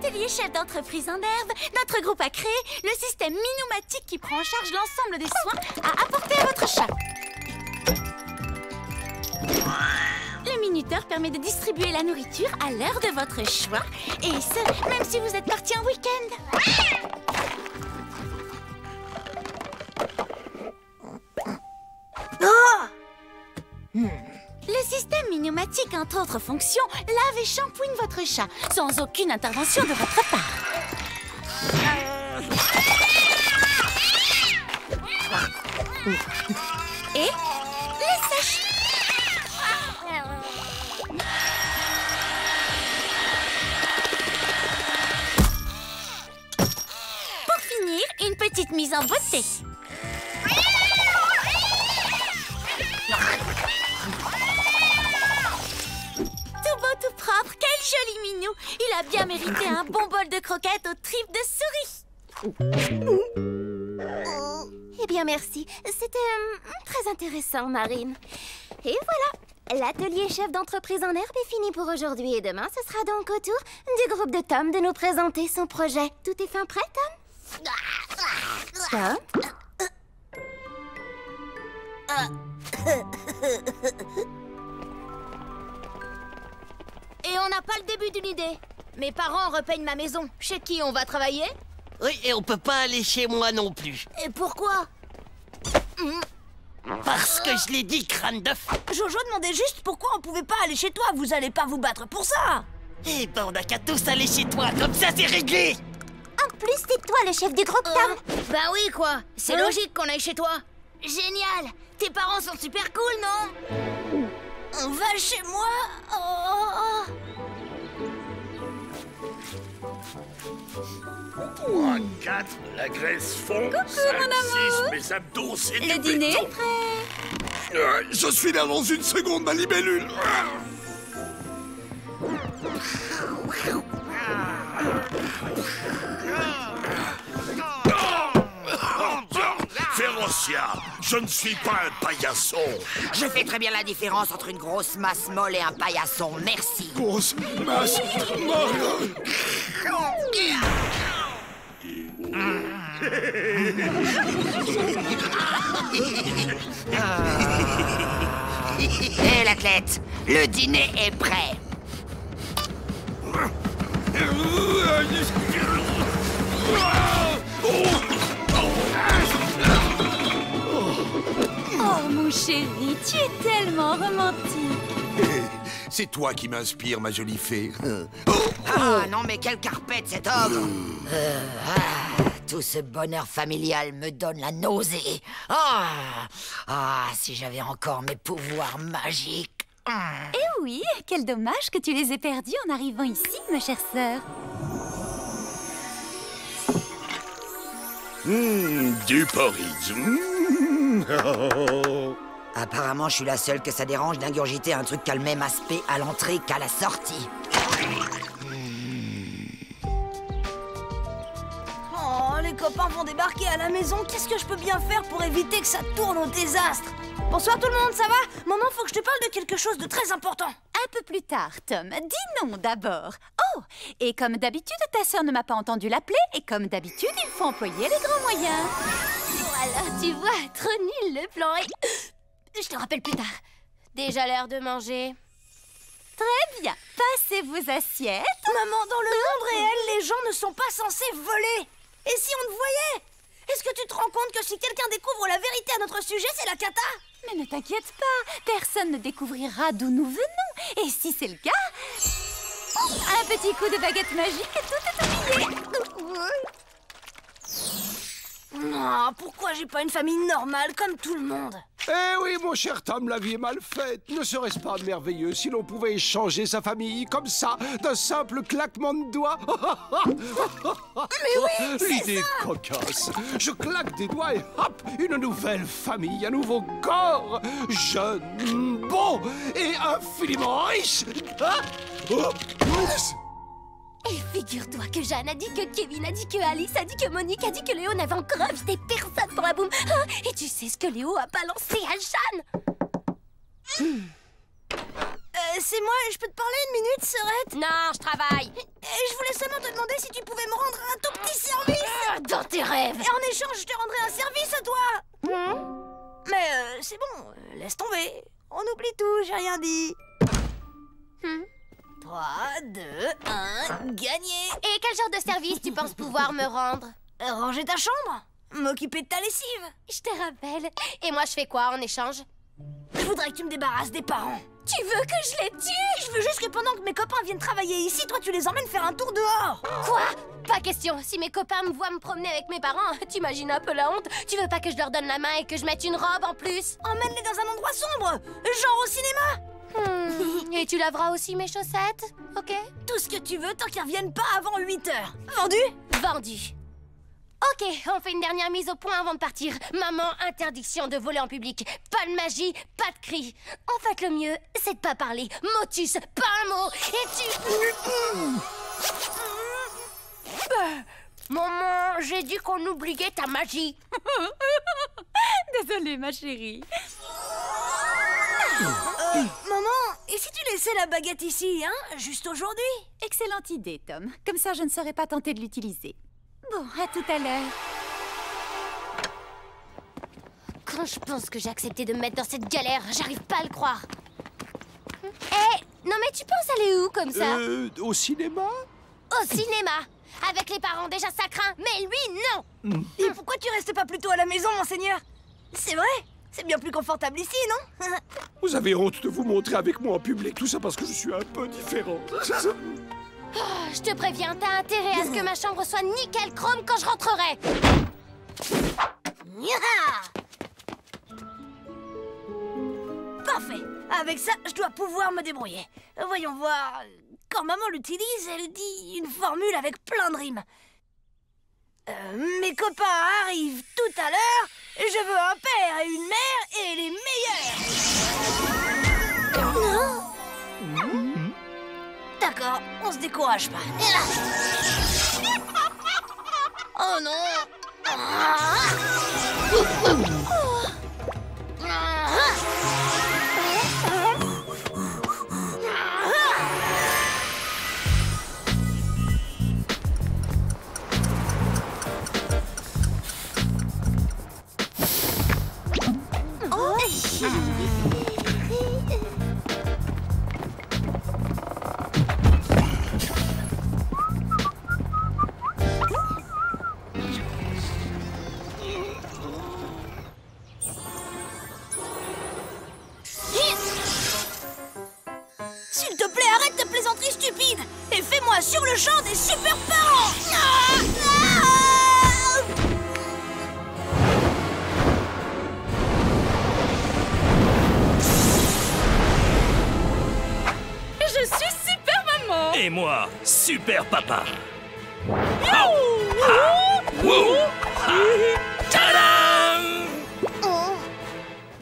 l'atelier chef d'entreprise en herbe, notre groupe a créé le système Minoumatique qui prend en charge l'ensemble des soins à apporter à votre chat. Le minuteur permet de distribuer la nourriture à l'heure de votre choix, et ce, même si vous êtes parti en week-end. Le système Minoumatique, entre autres fonctions, lave et shampooine votre chat, sans aucune intervention de votre part. Et les sèche. Pour finir, une petite mise en beauté. Tout propre, quel joli minou! Il a bien mérité un bon bol de croquettes aux tripes de souris. Eh bien, merci. C'était très intéressant, Marine. Et voilà, l'atelier chef d'entreprise en herbe est fini pour aujourd'hui. Et demain, ce sera donc au tour du groupe de Tom de nous présenter son projet. Tout est fin prêt, Tom? Et on n'a pas le début d'une idée. Mes parents repeignent ma maison. Chez qui on va travailler? Oui, et on peut pas aller chez moi non plus. Et pourquoi? Parce que je l'ai dit, crâne d'œuf. Jojo demandait juste pourquoi on pouvait pas aller chez toi. Vous allez pas vous battre pour ça. Eh ben, on n'a qu'à tous aller chez toi, comme ça c'est réglé. En plus, c'est toi le chef du groupe, Tom. Bah oui, quoi. C'est logique qu'on aille chez toi. Génial. Tes parents sont super cool, non? On va chez moi. Oh. 3, 4, la graisse fond. 5, 6, mes abdos, c'est du Le dîner béton. est prêt. Je suis là dans une seconde, ma libellule. Férocia, je ne suis pas un paillasson. Je fais très bien la différence entre une grosse masse molle et un paillasson, merci. Grosse masse molle. Hé l'athlète, le dîner est prêt. Oh, mon chéri, tu es tellement romantique. C'est toi qui m'inspire, ma jolie fée. Ah non mais quelle carpette cet ogre. Tout ce bonheur familial me donne la nausée. Si j'avais encore mes pouvoirs magiques. Eh oui, quel dommage que tu les aies perdus en arrivant ici, ma chère sœur. Du porridge. Apparemment, je suis la seule que ça dérange d'ingurgiter un truc qui a le même aspect à l'entrée qu'à la sortie. Oh, les copains vont débarquer à la maison. Qu'est-ce que je peux bien faire pour éviter que ça tourne au désastre? Bonsoir tout le monde, ça va? Maman, faut que je te parle de quelque chose de très important. Un peu plus tard, Tom. Dis non d'abord. Oh, et comme d'habitude, ta sœur ne m'a pas entendu l'appeler, et comme d'habitude, il faut employer les grands moyens. Voilà, tu vois, trop nul le plan. Je te rappelle plus tard. Déjà l'heure de manger. Très bien. Passez vos assiettes. Maman, dans le monde réel, les gens ne sont pas censés voler. Et si on te voyait? Est-ce que tu te rends compte que si quelqu'un découvre la vérité à notre sujet, c'est la cata? Mais ne t'inquiète pas, personne ne découvrira d'où nous venons. Et si c'est le cas, un petit coup de baguette magique et tout est oublié. Non, pourquoi j'ai pas une famille normale comme tout le monde? Eh oui, mon cher Tom, la vie est mal faite. Ne serait-ce pas merveilleux si l'on pouvait échanger sa famille comme ça, d'un simple claquement de doigts? Mais oui, c'est L'idée est cocasse. Je claque des doigts et hop, une nouvelle famille, un nouveau corps, jeune, beau et infiniment riche. Et figure-toi que Jeanne a dit que Kevin a dit que Alice a dit que Monique a dit que Léo n'avait encore invité personne pour la boum. Et tu sais ce que Léo a balancé à Jeanne? c'est moi, je peux te parler une minute, Serette? Non, je travaille. Et je voulais seulement te demander si tu pouvais me rendre un tout petit service. Dans tes rêves. Et en échange, je te rendrai un service à toi. Mais c'est bon, laisse tomber. On oublie tout, j'ai rien dit. 3, 2, 1, gagné. Et quel genre de service tu penses pouvoir me rendre? Ranger ta chambre, m'occuper de ta lessive. Je te rappelle. Et moi, je fais quoi en échange? Je voudrais que tu me débarrasses des parents. Tu veux que je les tue? Je veux juste que pendant que mes copains viennent travailler ici, toi tu les emmènes faire un tour dehors. Quoi? Pas question. Si mes copains me voient me promener avec mes parents, t'imagines un peu la honte? Tu veux pas que je leur donne la main et que je mette une robe en plus? Emmène-les dans un endroit sombre, genre au cinéma. Et tu laveras aussi mes chaussettes? Ok? Tout ce que tu veux tant qu'ils reviennent pas avant 8 heures. Vendu? Vendu. Ok, on fait une dernière mise au point avant de partir. Maman, interdiction de voler en public. Pas de magie, pas de cris. En fait, le mieux, c'est de pas parler. Motus, pas un mot. Et tu... Maman, j'ai dit qu'on oubliait ta magie. Désolée, ma chérie. Maman, et si tu laissais la baguette ici, hein? Juste aujourd'hui? Excellente idée, Tom. Comme ça, je ne serais pas tentée de l'utiliser. Bon, à tout à l'heure. Quand je pense que j'ai accepté de me mettre dans cette galère, j'arrive pas à le croire. Non mais tu penses aller où comme ça? Au cinéma? Au cinéma. Avec les parents, déjà ça craint, mais lui, non. Et pourquoi tu restes pas plutôt à la maison, monseigneur? C'est vrai, c'est bien plus confortable ici, non? Vous avez honte de vous montrer avec moi en public, tout ça parce que je suis un peu différent. Oh, je te préviens, t'as intérêt à ce que ma chambre soit nickel chrome quand je rentrerai. Parfait. Avec ça, je dois pouvoir me débrouiller. Voyons voir. Quand maman l'utilise, elle dit une formule avec plein de rimes. Mes copains arrivent tout à l'heure. Je veux un père et une mère et les meilleurs. D'accord, on se décourage pas. Oh non. S'il te plaît, arrête tes plaisanteries stupides et fais-moi sur le champ des super parents. Je suis super maman. Et moi, super papa. Tadam!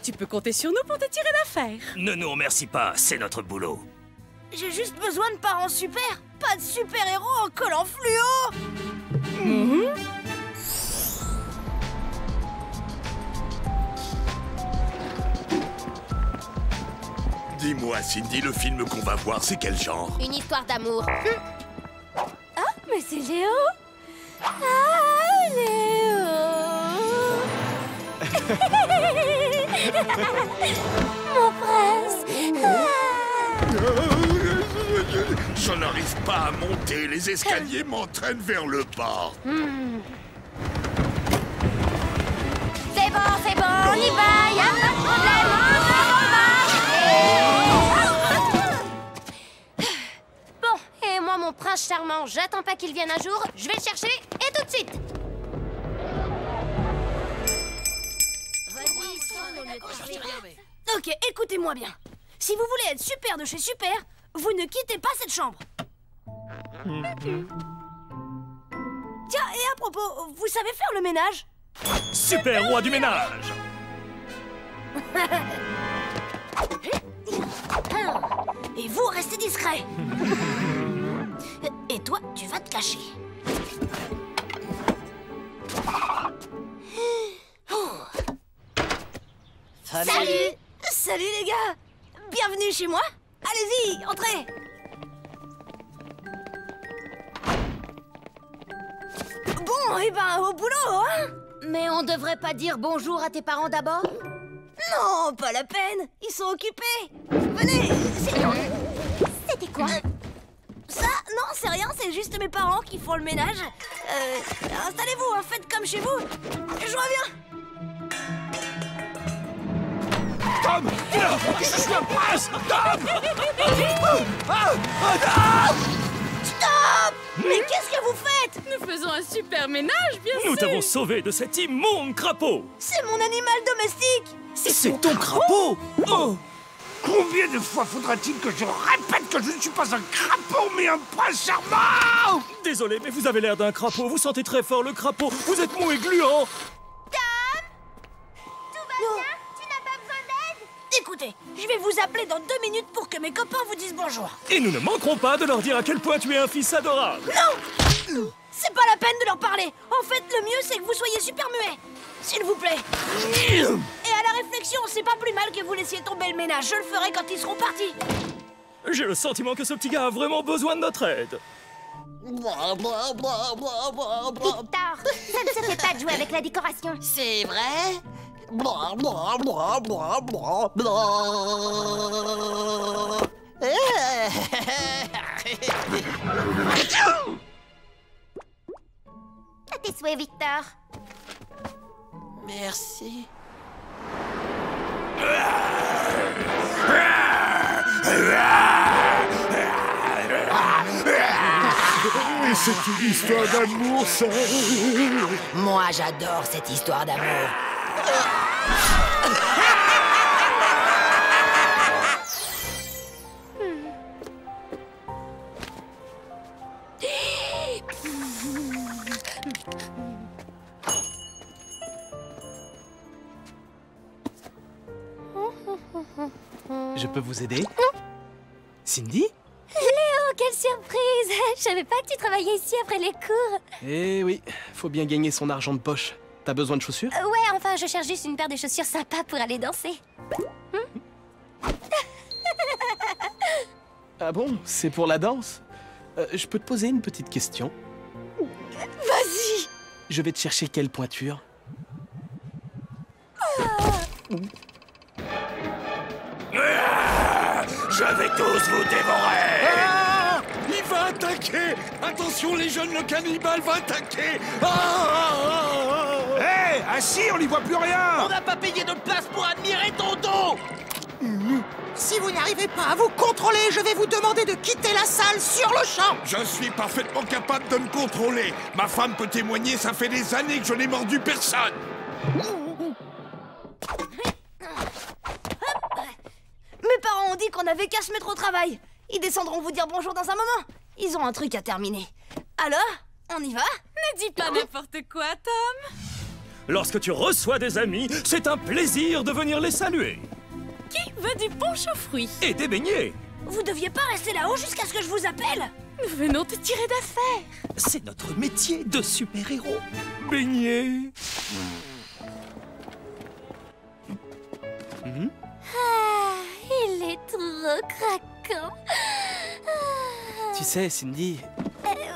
Tu peux compter sur nous pour te tirer d'affaire. Ne nous remercie pas, c'est notre boulot. J'ai juste besoin de parents super, pas de super-héros en collant fluo. Dis-moi, Cindy, le film qu'on va voir, c'est quel genre? Une histoire d'amour. Ah, mais c'est Léo. Ah, Léo. Mon prince. Je n'arrive pas à monter, les escaliers m'entraînent vers le bas. C'est bon, on y va, y'a pas de problème, on va. Bon, et moi, mon prince charmant, j'attends pas qu'il vienne un jour, je vais le chercher, et tout de suite. Ok, écoutez-moi bien. Si vous voulez être super de chez Super, vous ne quittez pas cette chambre. Tiens, et à propos, vous savez faire le ménage? Super roi du ménage! Et vous, restez discret. Et toi, tu vas te cacher. Salut. Salut les gars. Bienvenue chez moi. Allez-y, entrez. Bon, et ben, au boulot, hein? Mais on devrait pas dire bonjour à tes parents d'abord? Non, pas la peine. Ils sont occupés. Venez, C'était quoi? ça, non, c'est rien, c'est juste mes parents qui font le ménage. Installez-vous, hein, faites comme chez vous. Je reviens. Tom, je suis un prince. Tom. Stop! Mais qu'est-ce que vous faites? Nous faisons un super ménage, bien sûr. Nous t'avons sauvé de cet immonde crapaud. C'est mon animal domestique. C'est ton crapaud. Oh. Combien de fois faudra-t-il que je répète que je ne suis pas un crapaud, mais un prince charmant? Désolé, mais vous avez l'air d'un crapaud. Vous sentez très fort le crapaud. Vous êtes mou et gluant. Écoutez, je vais vous appeler dans 2 minutes pour que mes copains vous disent bonjour. Et nous ne manquerons pas de leur dire à quel point tu es un fils adorable. Non! C'est pas la peine de leur parler. En fait, le mieux, c'est que vous soyez super muets. S'il vous plaît. Et à la réflexion, c'est pas plus mal que vous laissiez tomber le ménage. Je le ferai quand ils seront partis. J'ai le sentiment que ce petit gars a vraiment besoin de notre aide. Victor, ça ne se fait pas de jouer avec la décoration. C'est vrai? À tes souhaits, Victor. Merci. Et c'est une histoire d'amour, ça. Moi, j'adore cette histoire d'amour. Je peux vous aider? Non. Cindy? Léo, quelle surprise! Je savais pas que tu travaillais ici après les cours. Eh oui, faut bien gagner son argent de poche. T'as besoin de chaussures? Ouais, enfin, je cherche juste une paire de chaussures sympas pour aller danser. Ah bon? C'est pour la danse? Je peux te poser une petite question? Vas-y! Je vais te chercher quelle pointure? Je vais tous vous dévorer. Ah, il va attaquer. Attention les jeunes, le cannibale va attaquer. Hé, assis, on n'y voit plus rien. On n'a pas payé de place pour admirer ton dos. Si vous n'arrivez pas à vous contrôler, je vais vous demander de quitter la salle sur le champ. Je suis parfaitement capable de me contrôler. Ma femme peut témoigner, ça fait des années que je n'ai mordu personne. Mes parents ont dit qu'on avait qu'à se mettre au travail. Ils descendront vous dire bonjour dans un moment. Ils ont un truc à terminer. Alors, on y va? Ne dis pas n'importe quoi, Tom. Lorsque tu reçois des amis, c'est un plaisir de venir les saluer. Qui veut du punch aux fruits? Et des beignets. Vous deviez pas rester là-haut jusqu'à ce que je vous appelle? Nous venons te tirer d'affaire. C'est notre métier de super-héros. Beignets. Ah, il est trop craquant. Tu sais, Cindy,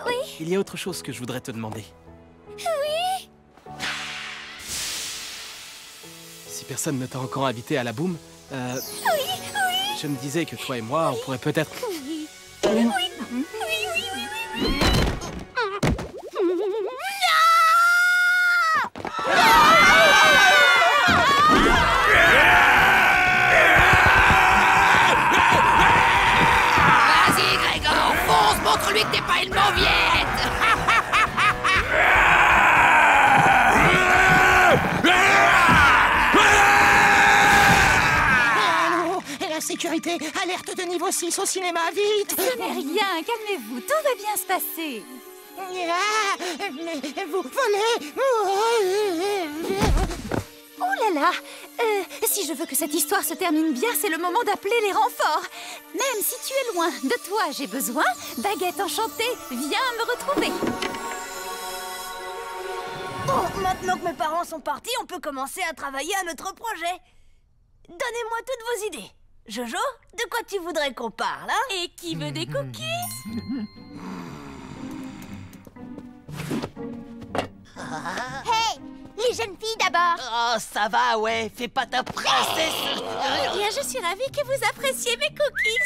Oui? il y a autre chose que je voudrais te demander. Oui? Si personne ne t'a encore invité à la boum, je me disais que toi et moi, on pourrait peut-être... Oui. Vas-y, Grégor, fonce, montre-lui que t'es pas une mauviette. La sécurité, alerte de niveau 6 au cinéma, vite. Ce n'est rien, calmez-vous, tout va bien se passer. Mais vous volez. Oh là là, si je veux que cette histoire se termine bien, c'est le moment d'appeler les renforts. Même si tu es loin, de toi j'ai besoin. Baguette enchantée, viens me retrouver. Bon, maintenant que mes parents sont partis, on peut commencer à travailler à notre projet. Donnez-moi toutes vos idées. Jojo, de quoi tu voudrais qu'on parle, hein? Et qui veut des cookies? Hey, les jeunes filles d'abord. Oh, ça va, ouais. Fais pas ta princesse. Eh bien, je suis ravie que vous appréciez mes cookies.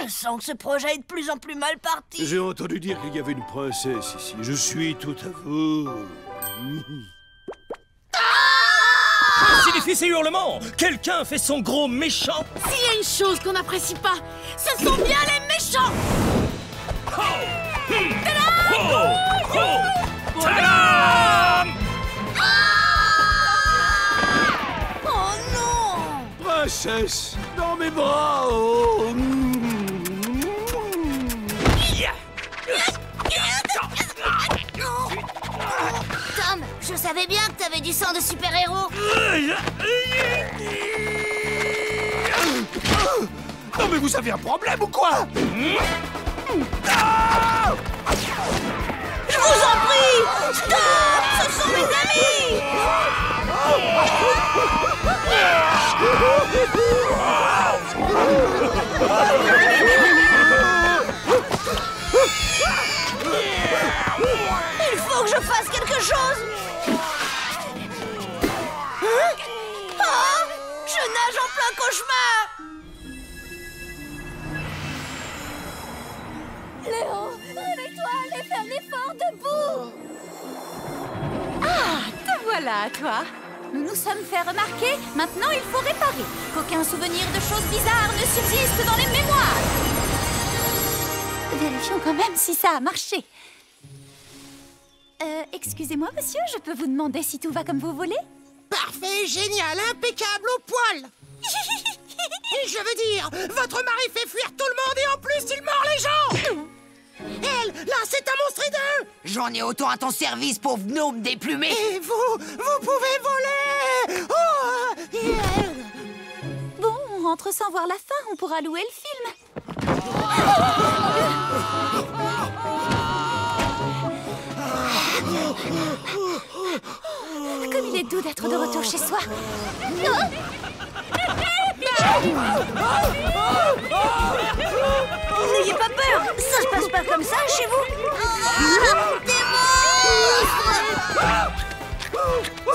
Je sens que ce projet est de plus en plus mal parti. J'ai entendu dire qu'il y avait une princesse ici. Je suis tout à vous. Signifie ces hurlements. Quelqu'un fait son gros méchant. S'il y a une chose qu'on n'apprécie pas, ce sont bien les méchants. Tadam! Oh non! Princesse, dans mes bras. Oh. Tom, je savais bien que t'avais du sang de super-héros. Non mais vous avez un problème ou quoi? Je vous en prie! Stop! Ce sont mes amis! Il faut que je fasse quelque chose! Hein? Oh! Je nage en plein cauchemar! Léo, réveille-toi, allez faire l'effort debout. Ah, te voilà, toi. Nous nous sommes fait remarquer, maintenant il faut réparer. Qu'aucun souvenir de choses bizarres ne subsiste dans les mémoires. Vérifions quand même si ça a marché. Excusez-moi, monsieur, je peux vous demander si tout va comme vous voulez? Parfait, génial, impeccable au poil. Je veux dire, votre mari fait fuir tout le monde et en plus il mord les gens. Elle, là, c'est un monstre hideux. J'en ai autant à ton service, pauvre gnome déplumé. Et vous pouvez voler. Oh, et elle... Bon, on rentre sans voir la fin, on pourra louer le film. Comme il est doux d'être de retour chez soi. N'ayez pas peur! Ça se passe pas comme ça chez vous!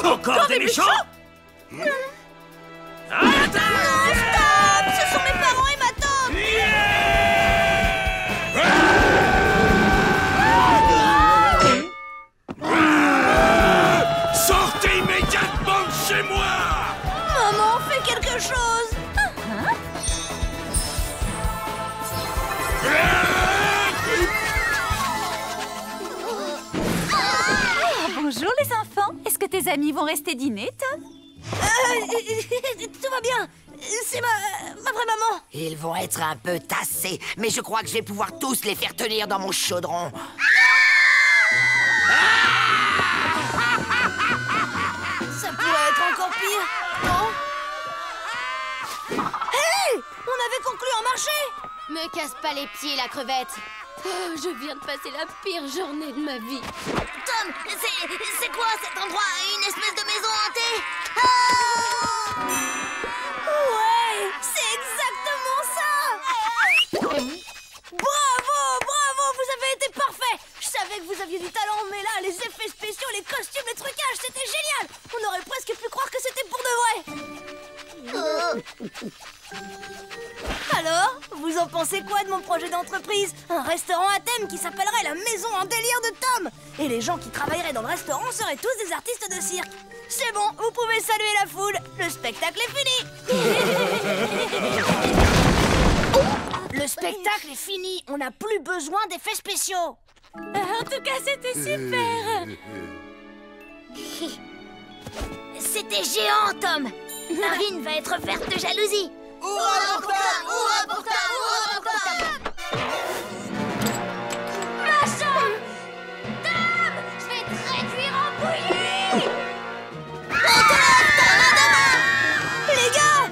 Encore des méchants? Stop! Ce sont mes parents et ma tante! Sortez immédiatement de chez moi! Maman, fais quelque chose! Bonjour les enfants, est-ce que tes amis vont rester dîner, Tom? Tout va bien! C'est ma vraie maman! Ils vont être un peu tassés, mais je crois que je vais pouvoir tous les faire tenir dans mon chaudron. Ça pourrait être encore pire, non? Hey! On avait conclu en marché! Me casse pas les pieds, la crevette. Oh, je viens de passer la pire journée de ma vie. Tom, c'est quoi cet endroit? Une espèce de maison hantée? Ouais, c'est exactement ça! Bravo, bravo, vous avez été parfait! Je savais que vous aviez du talent, mais là, les effets spéciaux, les costumes, les trucages, c'était génial! On aurait presque pu croire que c'était pour de vrai! Alors, vous en pensez quoi de mon projet d'entreprise? Un restaurant à thème qui s'appellerait la Maison en délire de Tom! Et les gens qui travailleraient dans le restaurant seraient tous des artistes de cirque! C'est bon, vous pouvez saluer la foule! Le spectacle est fini! Le spectacle est fini! On n'a plus besoin d'effets spéciaux! En tout cas, c'était super. C'était géant, Tom. Marine va être verte de jalousie. Hurrah pour Tom! Hurrah pour Tom! Hurrah pour Tom! Machin! Tom! Je vais te réduire en bouillie! Les gars!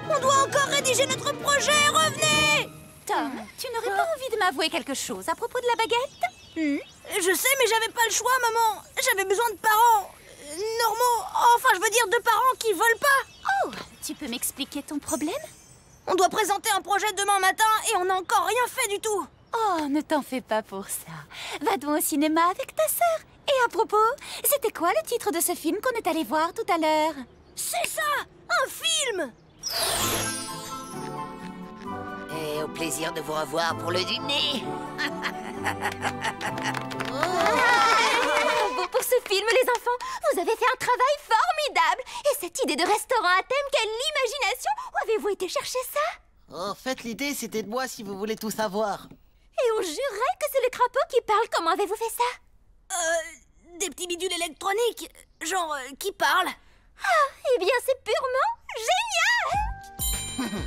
On doit encore rédiger notre projet! Revenez! Tom, tu n'aurais pas envie de m'avouer quelque chose à propos de la baguette? Je sais, mais j'avais pas le choix, maman. J'avais besoin de parents normaux. Enfin, je veux dire de parents qui volent pas. Oh, tu peux m'expliquer ton problème? On doit présenter un projet demain matin et on n'a encore rien fait du tout. Oh, ne t'en fais pas pour ça. Va donc au cinéma avec ta sœur. Et à propos, c'était quoi le titre de ce film qu'on est allé voir tout à l'heure? C'est ça, un film. Et au plaisir de vous revoir pour le dîner. Bravo pour ce film, les enfants. Vous avez fait un travail formidable. Et cette idée de restaurant à thème, quelle imagination. Où avez-vous été chercher ça? En fait, l'idée, c'était de moi si vous voulez tout savoir. Et on jurait que c'est le crapaud qui parle. Comment avez-vous fait ça? Des petits bidules électroniques, genre qui parlent. Ah, eh bien c'est purement génial.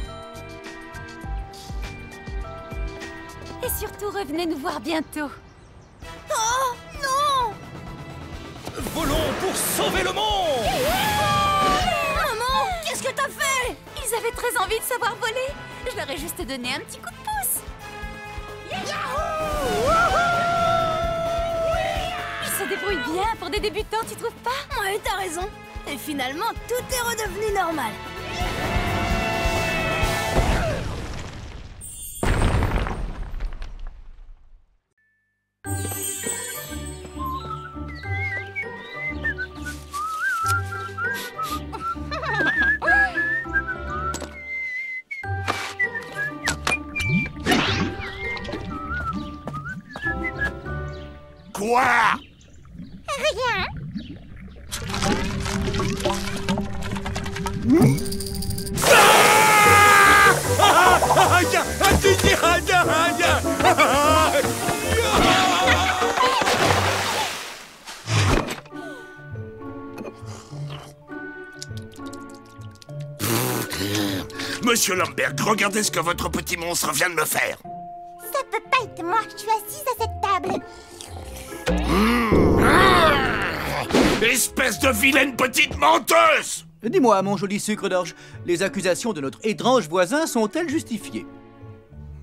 Et surtout, revenez nous voir bientôt. Oh, non! Volons pour sauver le monde! Maman, qu'est-ce que t'as fait? Ils avaient très envie de savoir voler. Je leur ai juste donné un petit coup de pouce. Ils se débrouillent bien pour des débutants, tu trouves pas? Ouais, t'as raison. Et finalement, tout est redevenu normal. Quoi? Rien. Monsieur Lamberg, regardez ce que votre petit monstre vient de me faire. Ça peut pas être moi. Je suis assise à cette table. Espèce de vilaine petite menteuse! Dis-moi, mon joli sucre d'orge, les accusations de notre étrange voisin sont-elles justifiées?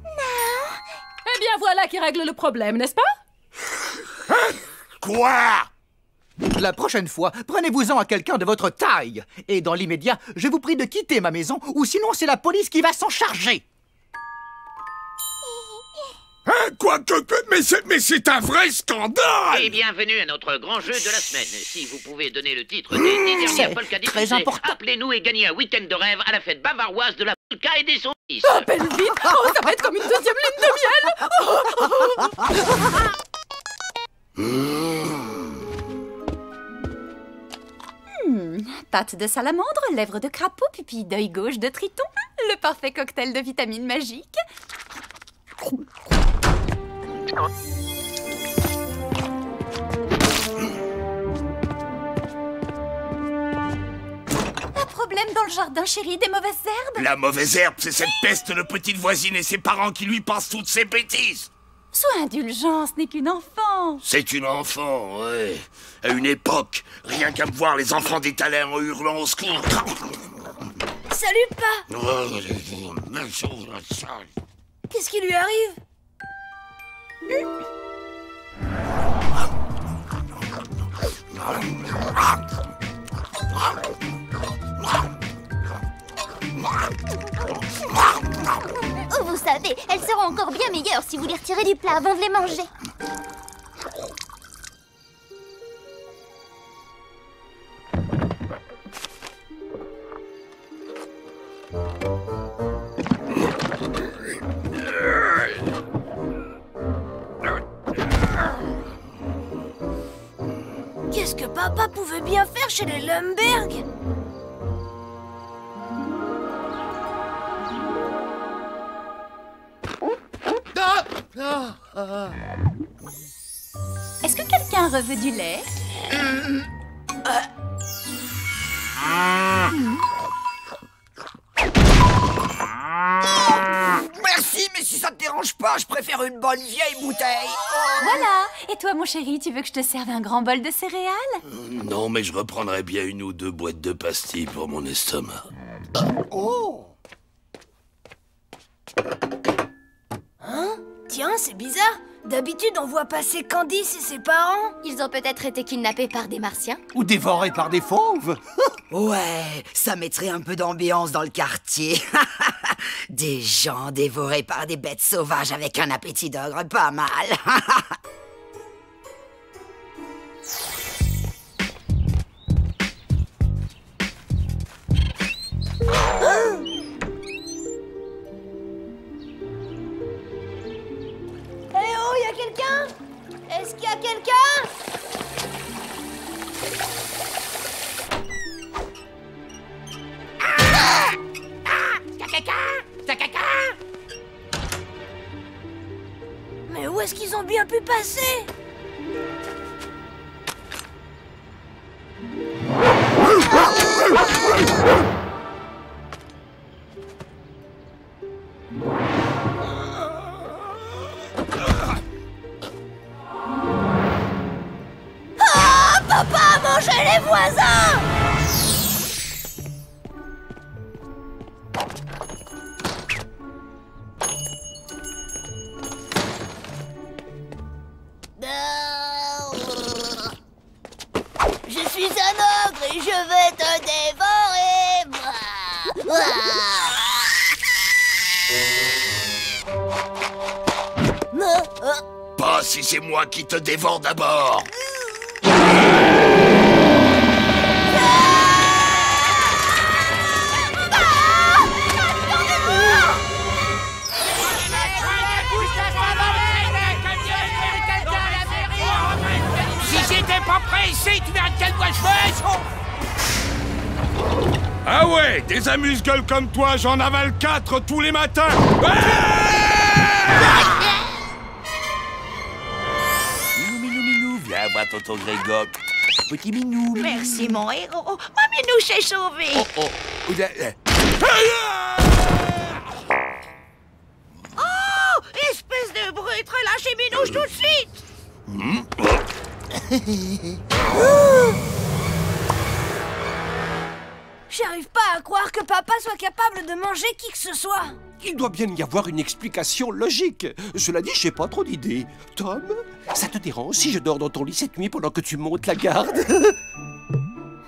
Eh bien, voilà qui règle le problème, n'est-ce pas? Quoi? La prochaine fois, prenez-vous-en à quelqu'un de votre taille. Et dans l'immédiat, je vous prie de quitter ma maison, ou sinon c'est la police qui va s'en charger. Mais c'est un vrai scandale! Et bienvenue à notre grand jeu de la semaine. Si vous pouvez donner le titre des 10 dernières polkas diffusées, appelez-nous et gagnez un week-end de rêve à la fête bavaroise de la polka et des saucisses. Appelle vite. Oh, ça va être comme une deuxième lune de miel. Pâte de salamandre, lèvres de crapaud, pupille d'œil gauche de triton. Le parfait cocktail de vitamines magiques. Un problème dans le jardin, chérie, des mauvaises herbes? La mauvaise herbe, c'est cette peste de petite voisine et ses parents qui lui pensent toutes ces bêtises. Sois indulgent, ce n'est qu'une enfant. C'est une enfant, ouais. À une époque, rien qu'à me voir les enfants d'étaler en hurlant au secours. Salut, pas. Qu'est-ce qui lui arrive? Oh, vous savez, elles seront encore bien meilleures si vous les retirez du plat avant de les manger. Qu'est-ce que papa pouvait bien faire chez les Lamberg? Est-ce que quelqu'un reveut du lait? Merci, mais si ça te dérange pas, je préfère une bonne vieille bouteille. Voilà. Et toi, mon chéri, tu veux que je te serve un grand bol de céréales? Non, mais je reprendrai bien une ou deux boîtes de pastilles pour mon estomac. Oh! Hein? Tiens, c'est bizarre. D'habitude, on voit passer Candice et ses parents. Ils ont peut-être été kidnappés par des martiens. Ou dévorés par des fauves. Ouais, ça mettrait un peu d'ambiance dans le quartier. Des gens dévorés par des bêtes sauvages avec un appétit d'ogre pas mal. Eh oh, y a quelqu'un? Est-ce qu'il y a quelqu'un? Y'a quelqu'un? Y'a quelqu'un? Mais où est-ce qu'ils ont bien pu passer? Ah, papa a mangé les voisins! Je suis un ogre et je vais te dévorer. Pas si c'est moi qui te dévore d'abord. Si j'étais pas prêt ici, tu verrais de quel doigt je fais. Ah ouais, des amuse-gueules comme toi, j'en avale 4 tous les matins. Minou, viens voir tonton Grégor. Petit Minou. Merci, mon héros. Ma minouche est sauvée. Oh, espèce de brute, relâchez Minouche tout de suite. J'arrive pas à croire que papa soit capable de manger qui que ce soit. Il doit bien y avoir une explication logique. Cela dit, j'ai pas trop d'idées. Tom, ça te dérange si je dors dans ton lit cette nuit pendant que tu montes la garde?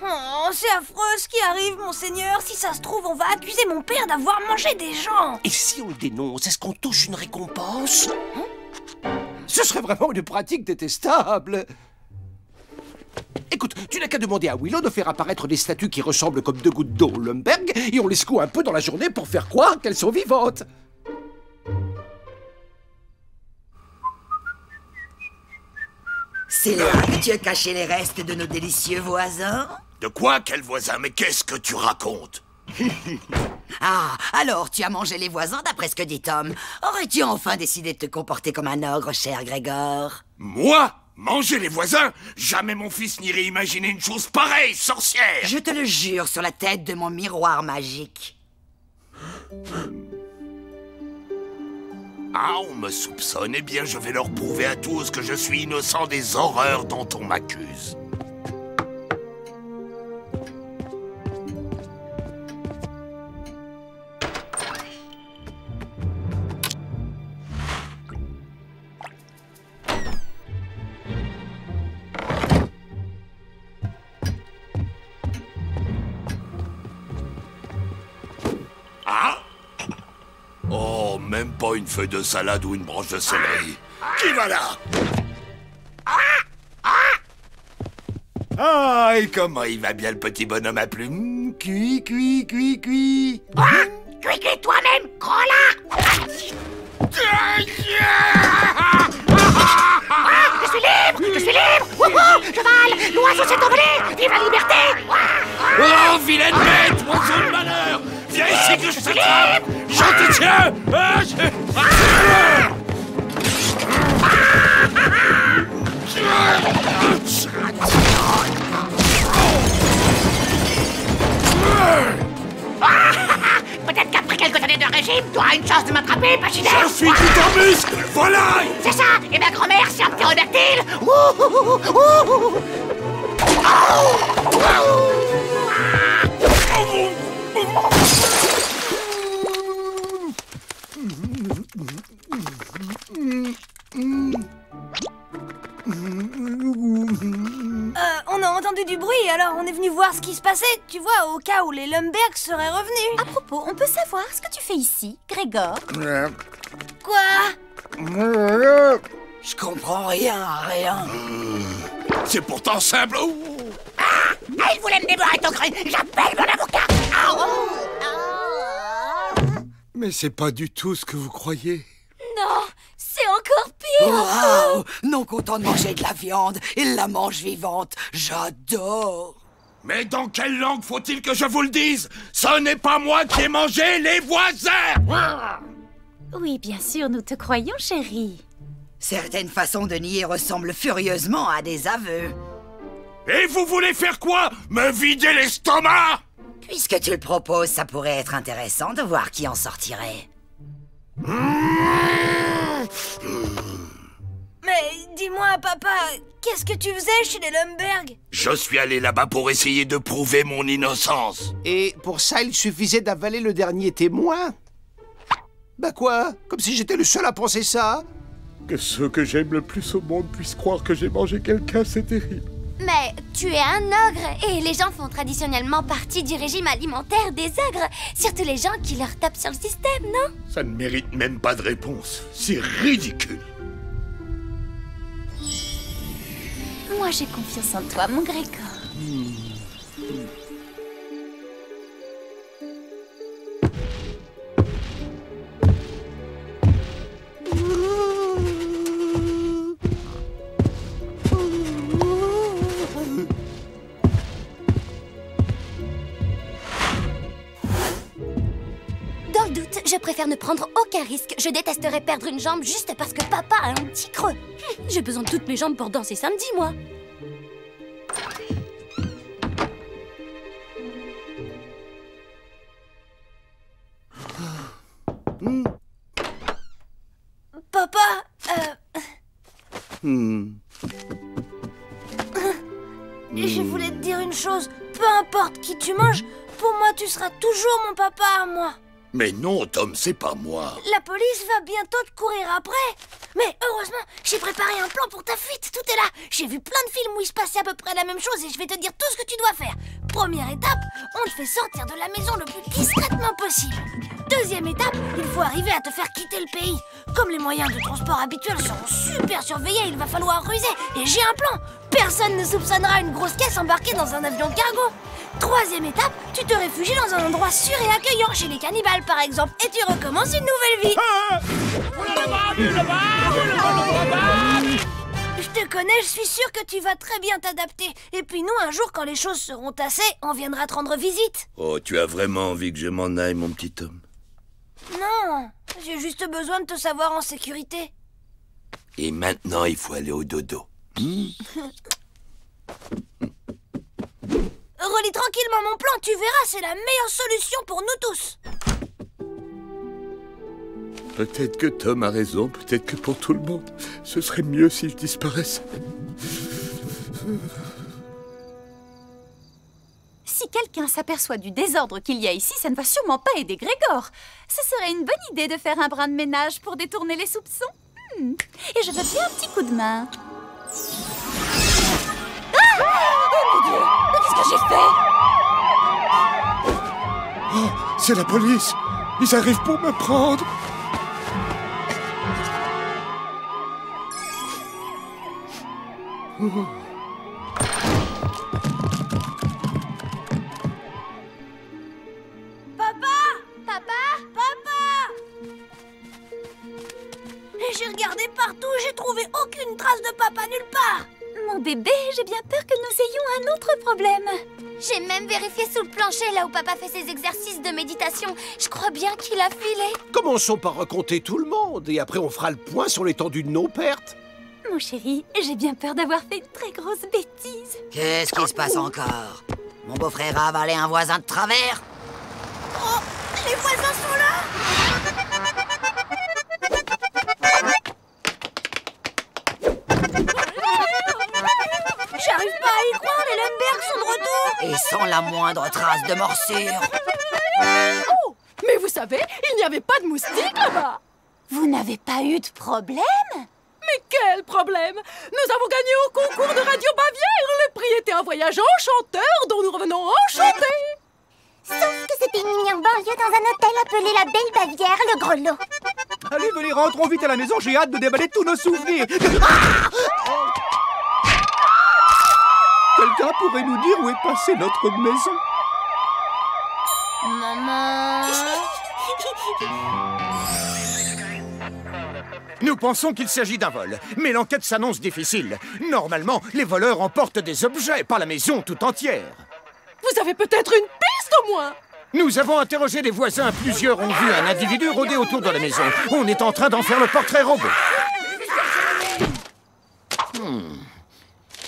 Oh, c'est affreux ce qui arrive, monseigneur. Si ça se trouve, on va accuser mon père d'avoir mangé des gens. Et si on le dénonce, est-ce qu'on touche une récompense? Ce serait vraiment une pratique détestable. Écoute, tu n'as qu'à demander à Willow de faire apparaître des statues qui ressemblent comme 2 gouttes d'eau au Lumberg et on les secoue un peu dans la journée pour faire croire qu'elles sont vivantes. C'est là que tu as caché les restes de nos délicieux voisins? De quoi, quel voisin? Mais qu'est-ce que tu racontes? Ah, alors tu as mangé les voisins d'après ce que dit Tom. Aurais-tu enfin décidé de te comporter comme un ogre, cher Grégor? Moi? Manger les voisins? Jamais mon fils n'irait imaginer une chose pareille, sorcière! Je te le jure sur la tête de mon miroir magique. Ah, on me soupçonne. Eh bien, je vais leur prouver à tous que je suis innocent des horreurs dont on m'accuse. Ah! Oh, même pas une feuille de salade ou une branche de céleri. Qui va là? Ah, et comment il va bien le petit bonhomme à plumes? Cui. Cuis toi-même, gros là. Je suis libre. Wouhou, cheval, l'oiseau s'est envolé. Vive la liberté. Oh, vilaine bête, oiseau de malheur! Viens ici que je t'attrape! Je te tiens! Peut-être qu'après quelques années de régime, tu auras une chance de m'attraper, Pachyderme. Je suis tout en muscle! Volaille! C'est ça. Et ma grand-mère, c'est un ptérodactyle. voir ce qui se passait, tu vois, au cas où les Lumbergs seraient revenus. À propos, on peut savoir ce que tu fais ici, Grégor? Quoi? Je comprends rien. C'est pourtant simple. Il voulait me dévorer ton cru. J'appelle mon avocat. Mais c'est pas du tout ce que vous croyez. Non, c'est encore pire. Wow! Non content de manger de la viande, il la mange vivante. J'adore. Mais dans quelle langue faut-il que je vous le dise? Ce n'est pas moi qui ai mangé, les voisins! Oui, bien sûr, nous te croyons, chérie. Certaines façons de nier ressemblent furieusement à des aveux. Et vous voulez faire quoi? Me vider l'estomac? Puisque tu le proposes, ça pourrait être intéressant de voir qui en sortirait. Mais dis-moi, papa, qu'est-ce que tu faisais chez les Lumbergs? Je suis allé là-bas pour essayer de prouver mon innocence. Et pour ça, il suffisait d'avaler le dernier témoin? Bah quoi? Comme si j'étais le seul à penser ça? Que ceux que j'aime le plus au monde puissent croire que j'ai mangé quelqu'un, c'est terrible. Mais tu es un ogre et les gens font traditionnellement partie du régime alimentaire des ogres. Surtout les gens qui leur tapent sur le système, non? Ça ne mérite même pas de réponse. C'est ridicule. Moi, j'ai confiance en toi, mon Grégor. Dans le doute, je préfère ne prendre aucun risque. Je détesterais perdre une jambe juste parce que papa a un petit creux. J'ai besoin de toutes mes jambes pour danser samedi, moi. Papa, je voulais te dire une chose. Peu importe qui tu manges, pour moi tu seras toujours mon papa à moi. Mais non, Tom, c'est pas moi. La police va bientôt te courir après. Mais heureusement, j'ai préparé un plan pour ta fuite. Tout est là. J'ai vu plein de films où il se passait à peu près la même chose et je vais te dire tout ce que tu dois faire. Première étape, on te fait sortir de la maison le plus discrètement possible. Deuxième étape, il faut arriver à te faire quitter le pays. Comme les moyens de transport habituels seront super surveillés, il va falloir ruser. Et j'ai un plan. Personne ne soupçonnera une grosse caisse embarquée dans un avion cargo. Troisième étape, tu te réfugies dans un endroit sûr et accueillant, chez les cannibales par exemple, et tu recommences une nouvelle vie. Je te connais, je suis sûre que tu vas très bien t'adapter. Et puis nous, un jour, quand les choses seront tassées, on viendra te rendre visite. Oh, tu as vraiment envie que je m'en aille, mon petit Tom? Non, j'ai juste besoin de te savoir en sécurité. Et maintenant, il faut aller au dodo. Relis tranquillement mon plan, tu verras, c'est la meilleure solution pour nous tous. Peut-être que Tom a raison, peut-être que pour tout le monde, ce serait mieux s'il disparaissait. Si quelqu'un s'aperçoit du désordre qu'il y a ici, ça ne va sûrement pas aider Grégor. Ce serait une bonne idée de faire un brin de ménage pour détourner les soupçons. Et je veux bien un petit coup de main. Ah! Oh mon Dieu! Mais qu'est-ce que j'ai fait? Oh, c'est la police! Ils arrivent pour me prendre! J'ai regardé partout, j'ai trouvé aucune trace de papa nulle part. Mon bébé, j'ai bien peur que nous ayons un autre problème. J'ai même vérifié sous le plancher, là où papa fait ses exercices de méditation. Je crois bien qu'il a filé. Commençons par raconter tout le monde, et après on fera le point sur l'étendue de nos pertes. Mon chéri, j'ai bien peur d'avoir fait une très grosse bêtise. Qu'est-ce qui se passe encore? Mon beau-frère a avalé un voisin de travers? Oh, les voisins sont là! J'arrive pas à y croire, les Lumbergs sont de retour! Et sans la moindre trace de morsure. Oh! Mais vous savez, il n'y avait pas de moustiques là-bas! Vous n'avez pas eu de problème? Mais Et quel problème! Nous avons gagné au concours de Radio Bavière! Le prix était un voyage enchanteur dont nous revenons enchantés! Sauf que c'était une nuit en banlieue dans un hôtel appelé la Belle Bavière, le gros lot. Allez, venez, rentrons vite à la maison, j'ai hâte de déballer tous nos souvenirs. Quelqu'un pourrait nous dire où est passée notre maison? Maman... Nous pensons qu'il s'agit d'un vol, mais l'enquête s'annonce difficile. Normalement, les voleurs emportent des objets, pas la maison tout entière. Vous avez peut-être une piste au moins? Nous avons interrogé les voisins. Plusieurs ont vu un individu rôder autour de la maison. On est en train d'en faire le portrait robot.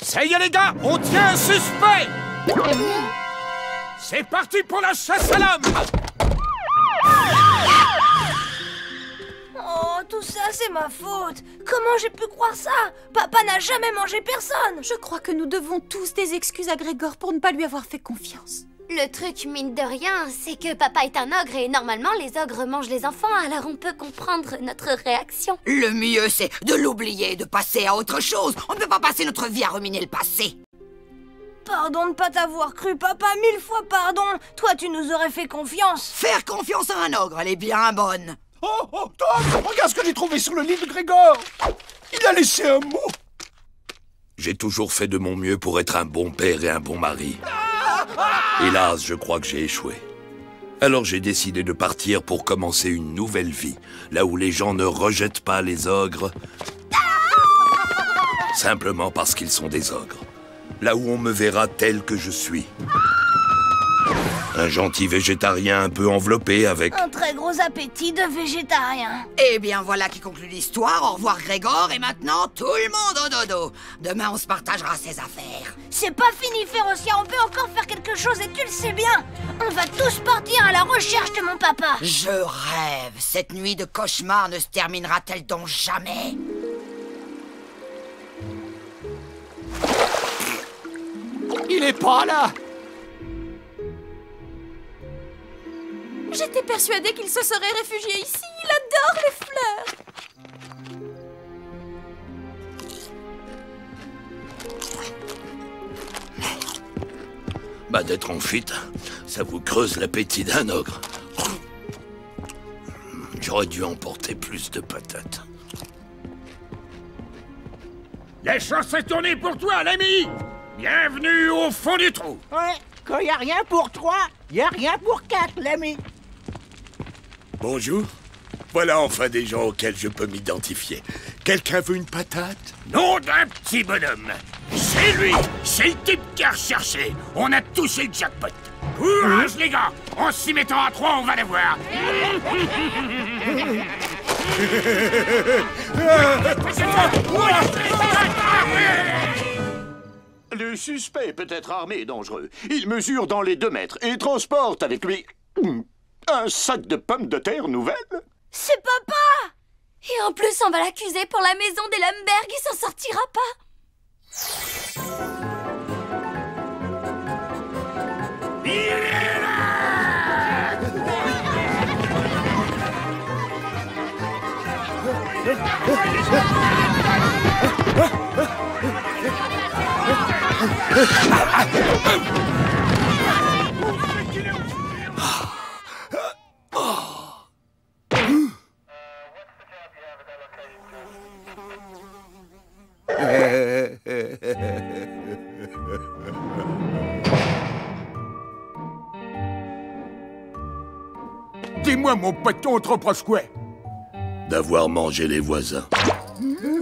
Ça y est, les gars, on tient un suspect. C'est parti pour la chasse à l'homme. Oh, tout ça, c'est ma faute. Comment j'ai pu croire ça? Papa n'a jamais mangé personne. Je crois que nous devons tous des excuses à Grégor pour ne pas lui avoir fait confiance. Le truc, mine de rien, c'est que papa est un ogre et normalement les ogres mangent les enfants, alors on peut comprendre notre réaction. Le mieux, c'est de l'oublier et de passer à autre chose. On ne peut pas passer notre vie à ruminer le passé. Pardon de pas t'avoir cru, papa, 1000 fois pardon. Toi, tu nous aurais fait confiance. Faire confiance à un ogre, elle est bien bonne. Oh, Tom, regarde ce que j'ai trouvé sur le lit de Grégor. Il a laissé un mot. J'ai toujours fait de mon mieux pour être un bon père et un bon mari. Hélas, je crois que j'ai échoué. Alors j'ai décidé de partir pour commencer une nouvelle vie, là où les gens ne rejettent pas les ogres, simplement parce qu'ils sont des ogres. Là où on me verra tel que je suis. Un gentil végétarien un peu enveloppé avec... Un très gros appétit de végétarien. Eh bien, voilà qui conclut l'histoire. Au revoir, Grégor. Et maintenant, tout le monde au dodo. Demain, on se partagera ses affaires. C'est pas fini, Férocia. On peut encore faire quelque chose et tu le sais bien. On va tous partir à la recherche de mon papa. Je rêve. Cette nuit de cauchemar ne se terminera-t-elle donc jamais? Il est pas là. J'étais persuadée qu'il se serait réfugié ici. Il adore les fleurs. Bah, d'être en fuite, ça vous creuse l'appétit d'un ogre. J'aurais dû emporter plus de patates. La chance est tournée pour toi, l'ami. Bienvenue au fond du trou. Ouais, quand y a rien pour 3, y a rien pour 4, l'ami. Bonjour. Voilà enfin des gens auxquels je peux m'identifier. Quelqu'un veut une patate? Nom d'un petit bonhomme. C'est lui. C'est le type qui a recherché. On a touché le jackpot. Courage, les gars. En s'y mettant à 3, on va l'avoir. Le suspect peut être armé et dangereux. Il mesure dans les 2 mètres et transporte avec lui un sac de pommes de terre nouvelles. C'est papa! Et en plus, on va l'accuser pour la maison des Lemberg, il s'en sortira pas. Dis-moi, mon poton trop proche quoi? D'avoir mangé les voisins.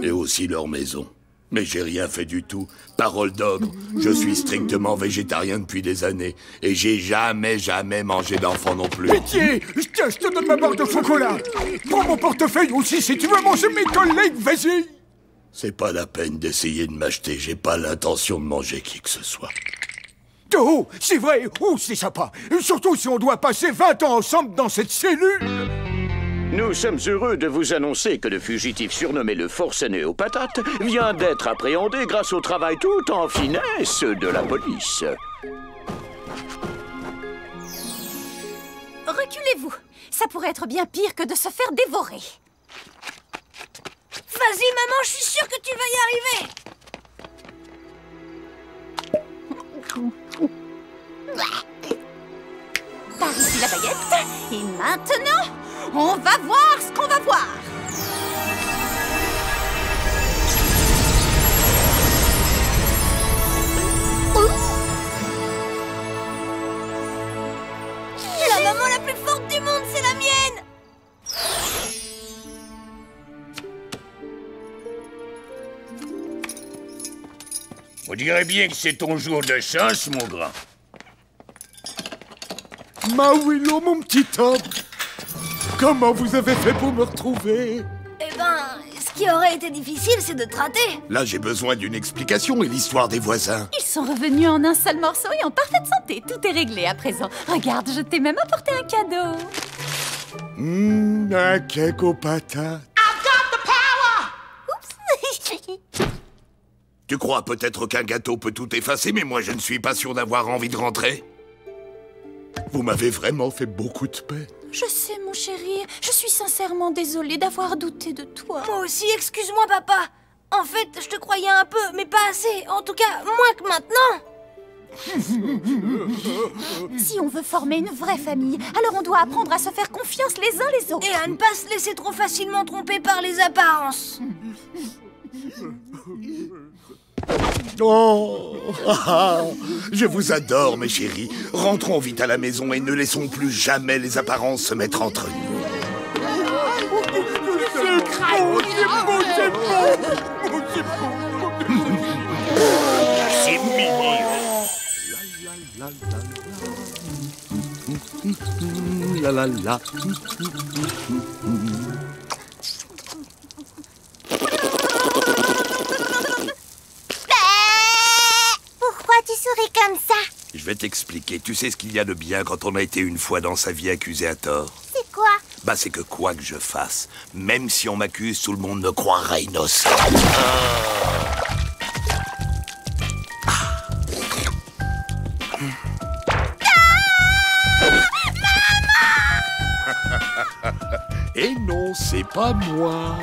Et aussi leur maison. Mais j'ai rien fait du tout. Parole d'ogre, je suis strictement végétarien depuis des années. Et j'ai jamais mangé d'enfant non plus. Pitié! Tiens, je te donne ma barre de chocolat! Prends mon portefeuille aussi si tu veux manger mes collègues, vas-y! C'est pas la peine d'essayer de m'acheter. J'ai pas l'intention de manger qui que ce soit. Oh, c'est vrai! Oh, c'est sympa! Surtout si on doit passer 20 ans ensemble dans cette cellule! Nous sommes heureux de vous annoncer que le fugitif surnommé le forcené aux patates vient d'être appréhendé grâce au travail tout en finesse de la police. Reculez-vous. Ça pourrait être bien pire que de se faire dévorer. Vas-y, maman, je suis sûre que tu vas y arriver. Par ici la baguette. Et maintenant, on va voir ce qu'on va voir. La maman la plus forte du monde, c'est la mienne. On dirait bien que c'est ton jour de chance, mon grand. Ma Willow, mon petit Tom, comment vous avez fait pour me retrouver? Eh ben, ce qui aurait été difficile, c'est de te rater. Là, j'ai besoin d'une explication et l'histoire des voisins. Ils sont revenus en un seul morceau et en parfaite santé. Tout est réglé à présent. Regarde, je t'ai même apporté un cadeau. Un cake aux patates. Tu crois peut-être qu'un gâteau peut tout effacer, mais moi je ne suis pas sûr d'avoir envie de rentrer. Vous m'avez vraiment fait beaucoup de peine. Je sais, mon chéri. Je suis sincèrement désolée d'avoir douté de toi. Moi aussi, excuse-moi, papa. En fait, je te croyais un peu, mais pas assez. En tout cas, moins que maintenant. Si on veut former une vraie famille, alors on doit apprendre à se faire confiance les uns les autres. Et à ne pas se laisser trop facilement tromper par les apparences. Oh, je vous adore, mes chéris. Rentrons vite à la maison et ne laissons plus jamais les apparences se mettre entre nous. C'est mignon. La la la. Pourquoi tu souris comme ça? Je vais t'expliquer. Tu sais ce qu'il y a de bien quand on a été une fois dans sa vie accusé à tort? C'est quoi? Bah, c'est que quoi que je fasse, même si on m'accuse, tout le monde me croira innocent. Et non, c'est pas moi.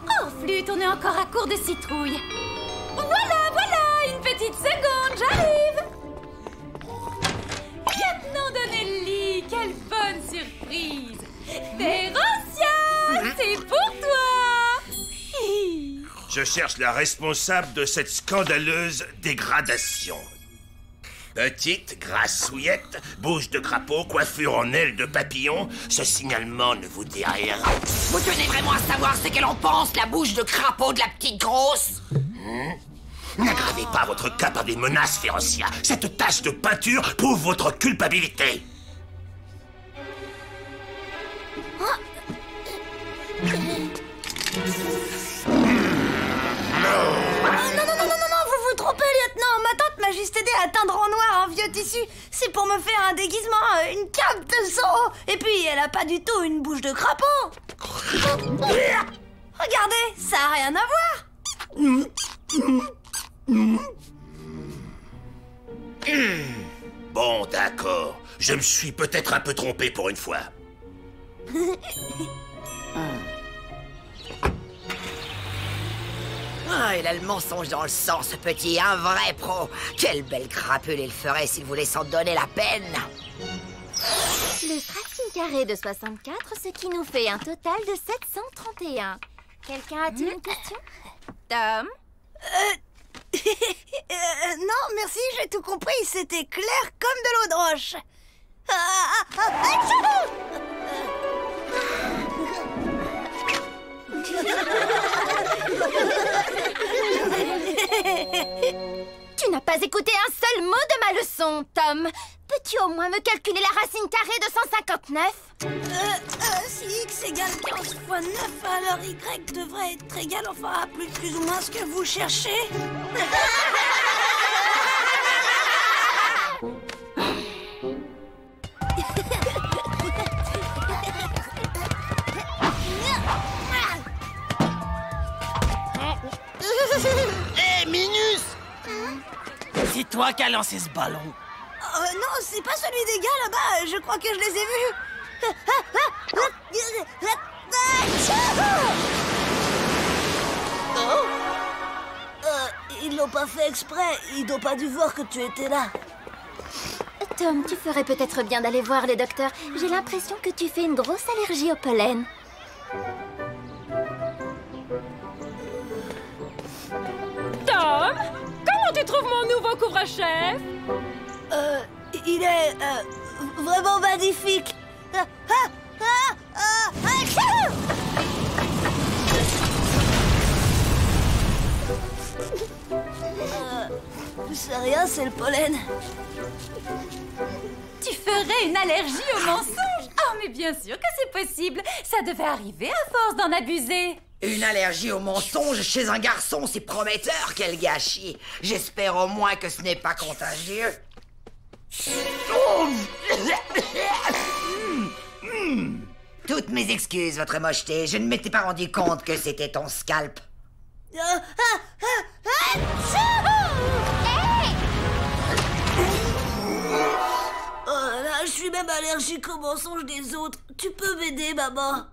Oh, flûte, on est encore à court de citrouilles. Voilà, une petite seconde, j'arrive. Lieutenant Donnelly, quelle bonne surprise. Véroncia, c'est pour toi. Je cherche la responsable de cette scandaleuse dégradation. Petite, grassouillette, bouche de crapaud, coiffure en aile de papillon, ce signalement ne vous dit rien. Vous tenez vraiment à savoir ce qu'elle en pense, la bouche de crapaud de la petite grosse? N'aggravez pas votre cas par des menaces, Véroncia. Cette tache de peinture prouve votre culpabilité. Non, vous vous trompez, lieutenant. Ma tante m'a juste aidé à teindre en noir un vieux tissu. C'est pour me faire un déguisement, une cape de Zorro. Et puis, elle a pas du tout une bouche de crapaud. Regardez, ça a rien à voir. Bon, d'accord. Je me suis peut-être un peu trompé pour une fois. Ah, il a le mensonge dans le sang, ce petit, un vrai pro. Quelle belle crapule il ferait s'il voulait s'en donner la peine. Le racine carré de 64, ce qui nous fait un total de 731. Quelqu'un a-t-il une question? Tom? Non, merci, j'ai tout compris. C'était clair comme de l'eau de roche. Tu n'as pas écouté un seul mot de ma leçon, Tom. Peux-tu au moins me calculer la racine carrée de 159? Si x égale 15 fois 9, alors y devrait être égal, enfin, à plus ou moins ce que vous cherchez. Eh C'est toi qui as lancé ce ballon. Non, c'est pas celui des gars là-bas. Je crois que je les ai vus. Ils l'ont pas fait exprès. Ils n'ont pas dû voir que tu étais là. Tom, tu ferais peut-être bien d'aller voir le docteur. J'ai l'impression que tu fais une grosse allergie au pollen. Tom, comment tu trouves mon nouveau couvre-chef? Il est vraiment magnifique. C'est rien, c'est le pollen. Tu ferais une allergie au mensonge? Oh, mais bien sûr que c'est possible. Ça devait arriver à force d'en abuser. Une allergie au mensonge chez un garçon, c'est prometteur, quel gâchis. J'espère au moins que ce n'est pas contagieux. Toutes mes excuses, votre mocheté. Je ne m'étais pas rendu compte que c'était ton scalp. Je suis même allergique aux mensonges des autres. Tu peux m'aider, maman?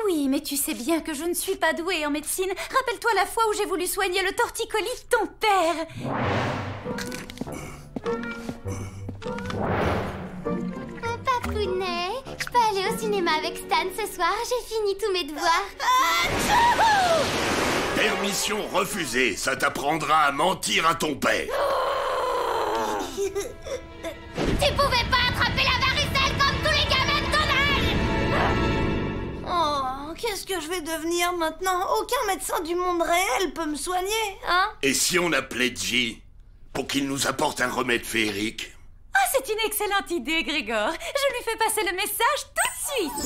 Oui, mais tu sais bien que je ne suis pas douée en médecine. Rappelle-toi la fois où j'ai voulu soigner le torticolis de ton père. Papounet, je peux aller au cinéma avec Stan ce soir. J'ai fini tous mes devoirs. Permission refusée. Ça t'apprendra à mentir à ton père. Tu pouvais pas attraper la varicelle comme tous les gamins de ton âge! Oh, qu'est-ce que je vais devenir maintenant? Aucun médecin du monde réel peut me soigner, hein? Et si on appelait G pour qu'il nous apporte un remède féerique? Ah, c'est une excellente idée, Grégor. Je lui fais passer le message tout de suite.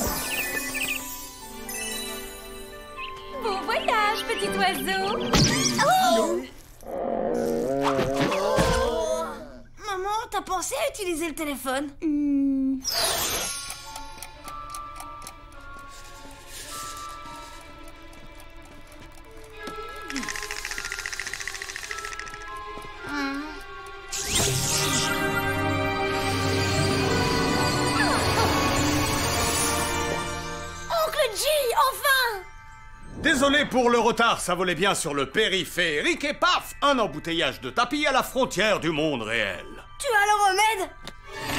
Bon voyage, petit oiseau. Oh! Maman, t'as pensé à utiliser le téléphone? Oncle G, enfin! Désolé pour le retard, ça volait bien sur le périphérique et paf, un embouteillage de tapis à la frontière du monde réel. Tu as le remède?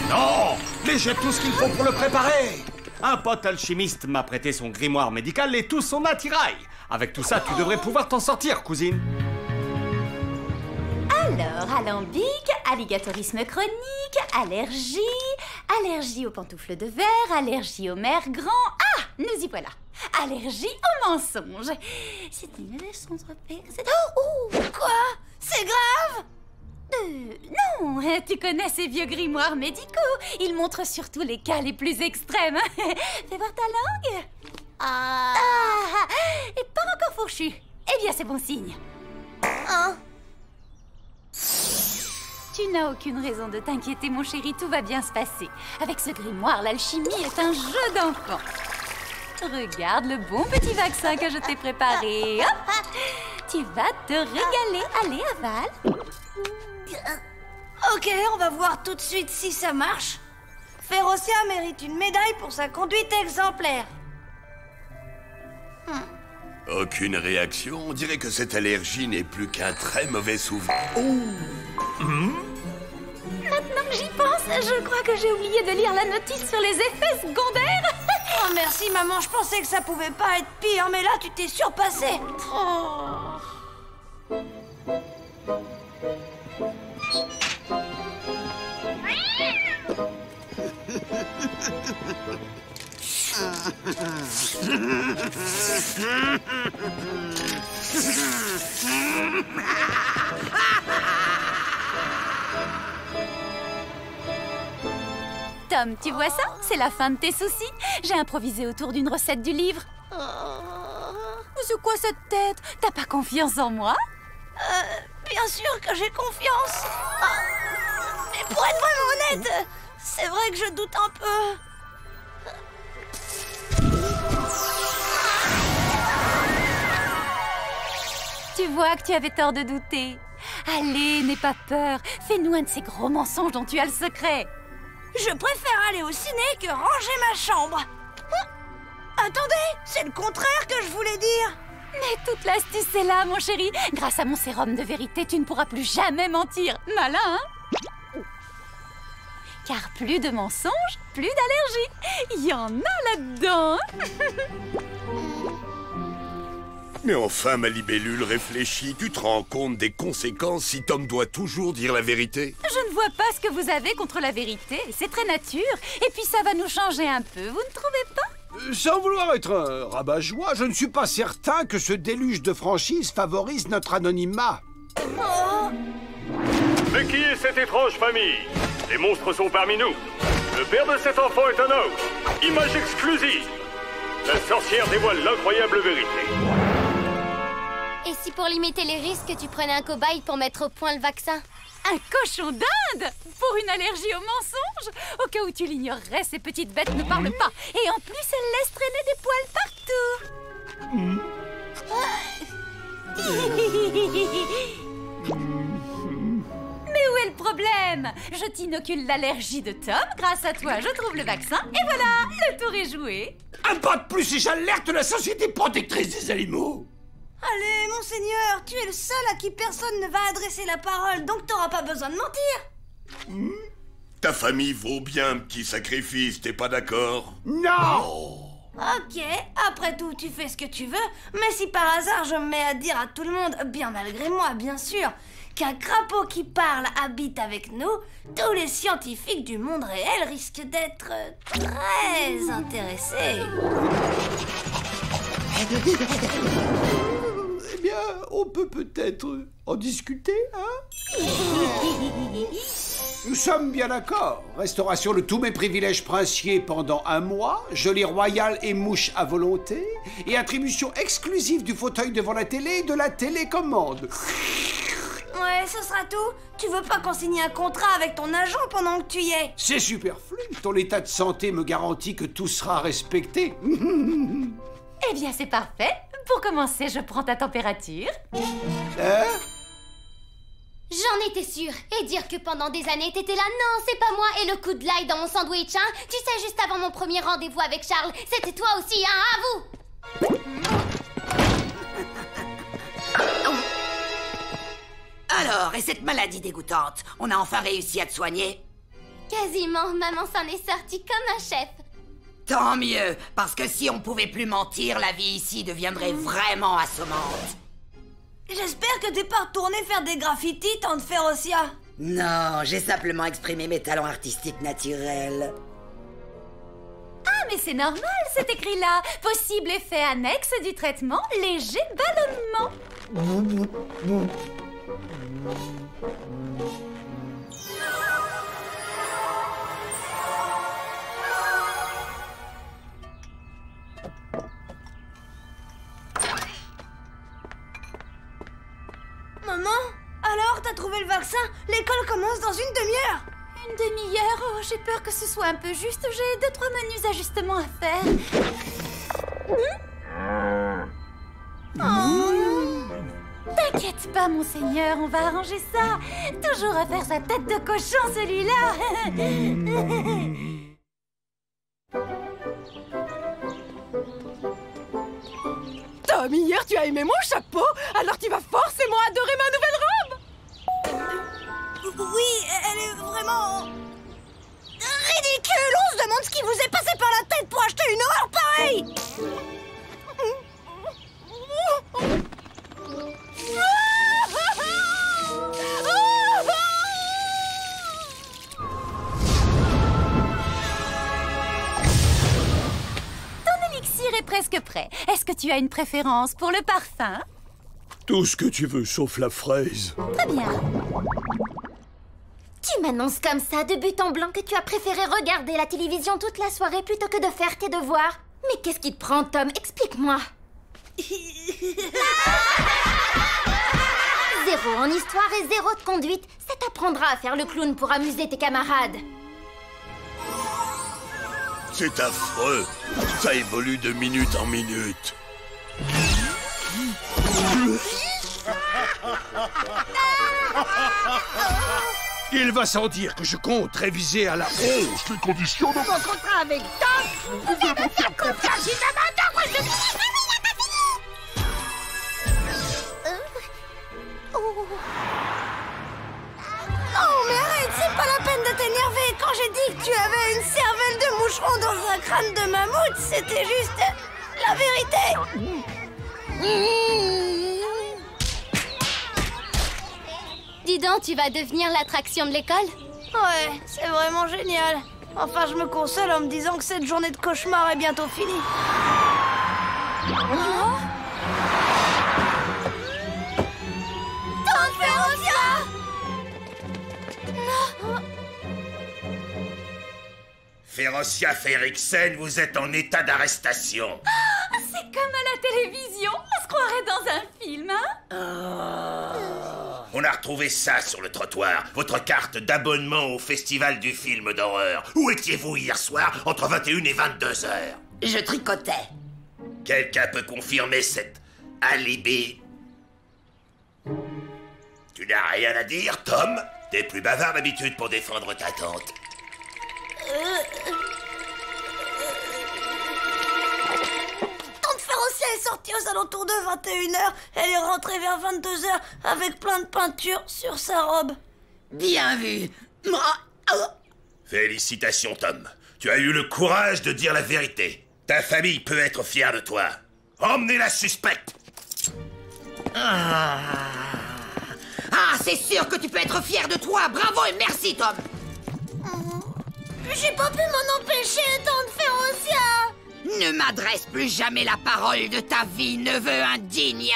Non, mais j'ai tout ce qu'il faut pour le préparer. Un pote alchimiste m'a prêté son grimoire médical et tout son attirail. Avec tout ça, tu devrais pouvoir t'en sortir, cousine. Alors, alambic, alligatorisme chronique, allergie, allergie aux pantoufles de verre, allergie aux mers grands. Ah, nous y voilà. Allergie aux mensonges. C'est une leçon de repère. Oh, quoi? C'est grave? Non, tu connais ces vieux grimoires médicaux. Ils montrent surtout les cas les plus extrêmes. Fais voir ta langue. Et pas encore fourchu. Eh bien, c'est bon signe. Hein? Tu n'as aucune raison de t'inquiéter, mon chéri. Tout va bien se passer. Avec ce grimoire, l'alchimie est un jeu d'enfant. Regarde le bon petit vaccin que je t'ai préparé. Hop, tu vas te régaler. Allez, avale. Ok, on va voir tout de suite si ça marche. Férocia mérite une médaille pour sa conduite exemplaire. Aucune réaction. On dirait que cette allergie n'est plus qu'un très mauvais souvenir. Maintenant que j'y pense, je crois que j'ai oublié de lire la notice sur les effets secondaires. Oh merci maman, je pensais que ça pouvait pas être pire, mais là tu t'es surpassée. Tom, tu vois ça? C'est la fin de tes soucis. J'ai improvisé autour d'une recette du livre. C'est quoi cette tête? T'as pas confiance en moi? Bien sûr que j'ai confiance. Mais pour être vraiment honnête, c'est vrai que je doute un peu. Tu vois que tu avais tort de douter. Allez, n'aie pas peur. Fais-nous un de ces gros mensonges dont tu as le secret. Je préfère aller au ciné que ranger ma chambre. Attendez, c'est le contraire que je voulais dire. Mais toute l'astuce est là, mon chéri. Grâce à mon sérum de vérité, tu ne pourras plus jamais mentir. Malin, hein? Car plus de mensonges, plus d'allergies. Il y en a là-dedans. Mais enfin, ma libellule, réfléchis. Tu te rends compte des conséquences si Tom doit toujours dire la vérité? Je ne vois pas ce que vous avez contre la vérité. C'est très nature. Et puis ça va nous changer un peu, vous ne trouvez pas? Sans vouloir être un rabat-joie, je ne suis pas certain que ce déluge de franchise favorise notre anonymat. Oh. Mais qui est cette étrange famille? Les monstres sont parmi nous. Le père de cet enfant est un homme. Image exclusive. La sorcière dévoile l'incroyable vérité. Et si pour limiter les risques, tu prenais un cobaye pour mettre au point le vaccin? Un cochon d'Inde? Pour une allergie aux mensonges? Au cas où tu l'ignorerais, ces petites bêtes ne parlent pas. Et en plus, elles laissent traîner des poils partout. Mais où est le problème? Je t'inocule l'allergie de Tom. Grâce à toi, je trouve le vaccin. Et voilà, le tour est joué. Un pas de plus et j'alerte la Société protectrice des animaux. Allez, monseigneur, tu es le seul à qui personne ne va adresser la parole, donc t'auras pas besoin de mentir. Ta famille vaut bien un petit sacrifice, t'es pas d'accord? Non! Ok, après tout, tu fais ce que tu veux, mais si par hasard je me mets à dire à tout le monde, bien malgré moi, bien sûr, qu'un crapaud qui parle habite avec nous, tous les scientifiques du monde réel risquent d'être très intéressés. Eh bien, on peut peut-être en discuter, hein? Nous sommes bien d'accord. Restauration de tous mes privilèges princiers pendant 1 mois, gelée royale et mouche à volonté, et attribution exclusive du fauteuil devant la télé et de la télécommande. Ouais, ce sera tout. Tu veux pas qu'on signe un contrat avec ton agent pendant que tu y es? C'est superflu. Ton état de santé me garantit que tout sera respecté. Eh bien, c'est parfait. Pour commencer, je prends ta température. Hein? J'en étais sûre. Et dire que pendant des années, t'étais là, non, c'est pas moi. Et le coup de l'ail dans mon sandwich, hein? Tu sais, juste avant mon premier rendez-vous avec Charles, c'était toi aussi, hein? À vous! Alors, et cette maladie dégoûtante, on a enfin réussi à te soigner? Quasiment. Maman s'en est sortie comme un chef. Tant mieux, parce que si on pouvait plus mentir, la vie ici deviendrait vraiment assommante. J'espère que t'es pas retourné faire des graffitis, tante Férocia. Non, j'ai simplement exprimé mes talents artistiques naturels. Ah, mais c'est normal, c'est écrit là. Possible effet annexe du traitement, léger ballonnement. Maman, alors t'as trouvé le vaccin? L'école commence dans une demi-heure. Une demi-heure? Oh, j'ai peur que ce soit un peu juste. J'ai 2-3 menus ajustements à faire. T'inquiète pas, monseigneur, on va arranger ça. Toujours à faire sa tête de cochon, celui-là. Tom, hier tu as aimé mon chapeau, alors tu vas forcément adorer ma nouvelle robe. Oui, elle est vraiment... ridicule. On se demande ce qui vous est passé par la tête pour acheter une horreur pareille. Ton élixir est presque prêt. Est-ce que tu as une préférence pour le parfum? Tout ce que tu veux, sauf la fraise. Très bien. Tu m'annonces comme ça, de but en blanc, que tu as préféré regarder la télévision toute la soirée plutôt que de faire tes devoirs. Mais qu'est-ce qui te prend, Tom? Explique-moi. 0 en histoire et 0 de conduite. Ça t'apprendra à faire le clown pour amuser tes camarades. C'est affreux. Ça évolue de minute en minute. Il va sans dire que je compte réviser à la hausse les conditions de... Mon contrat avec Tom, vous pouvez me faire confiance, il m'a d'ordre, je... Oh, mais arrête, c'est pas la peine de t'énerver. Quand j'ai dit que tu avais une cervelle de moucheron dans un crâne de mammouth, c'était juste la vérité. Dis donc, tu vas devenir l'attraction de l'école? Ouais, c'est vraiment génial. Enfin, je me console en me disant que cette journée de cauchemar est bientôt finie. Tante Férocia! Férocia Férixen, vous êtes en état d'arrestation. C'est comme à la télévision. On se croirait dans un film, hein? On a retrouvé ça sur le trottoir. Votre carte d'abonnement au festival du film d'horreur. Où étiez-vous hier soir entre 21 et 22 heures? Je tricotais. Quelqu'un peut confirmer cet alibi? Tu n'as rien à dire, Tom? T'es plus bavard d'habitude pour défendre ta tante. Tante Férocia est sortie aux alentours de 21h. Elle est rentrée vers 22h avec plein de peinture sur sa robe. Bien vu. Félicitations, Tom. Tu as eu le courage de dire la vérité. Ta famille peut être fière de toi. Emmenez la suspecte. Ah, c'est sûr que tu peux être fier de toi. Bravo et merci, Tom. J'ai pas pu m'en empêcher, Tante Férocia. Ne m'adresse plus jamais la parole de ta vie, neveu indigne.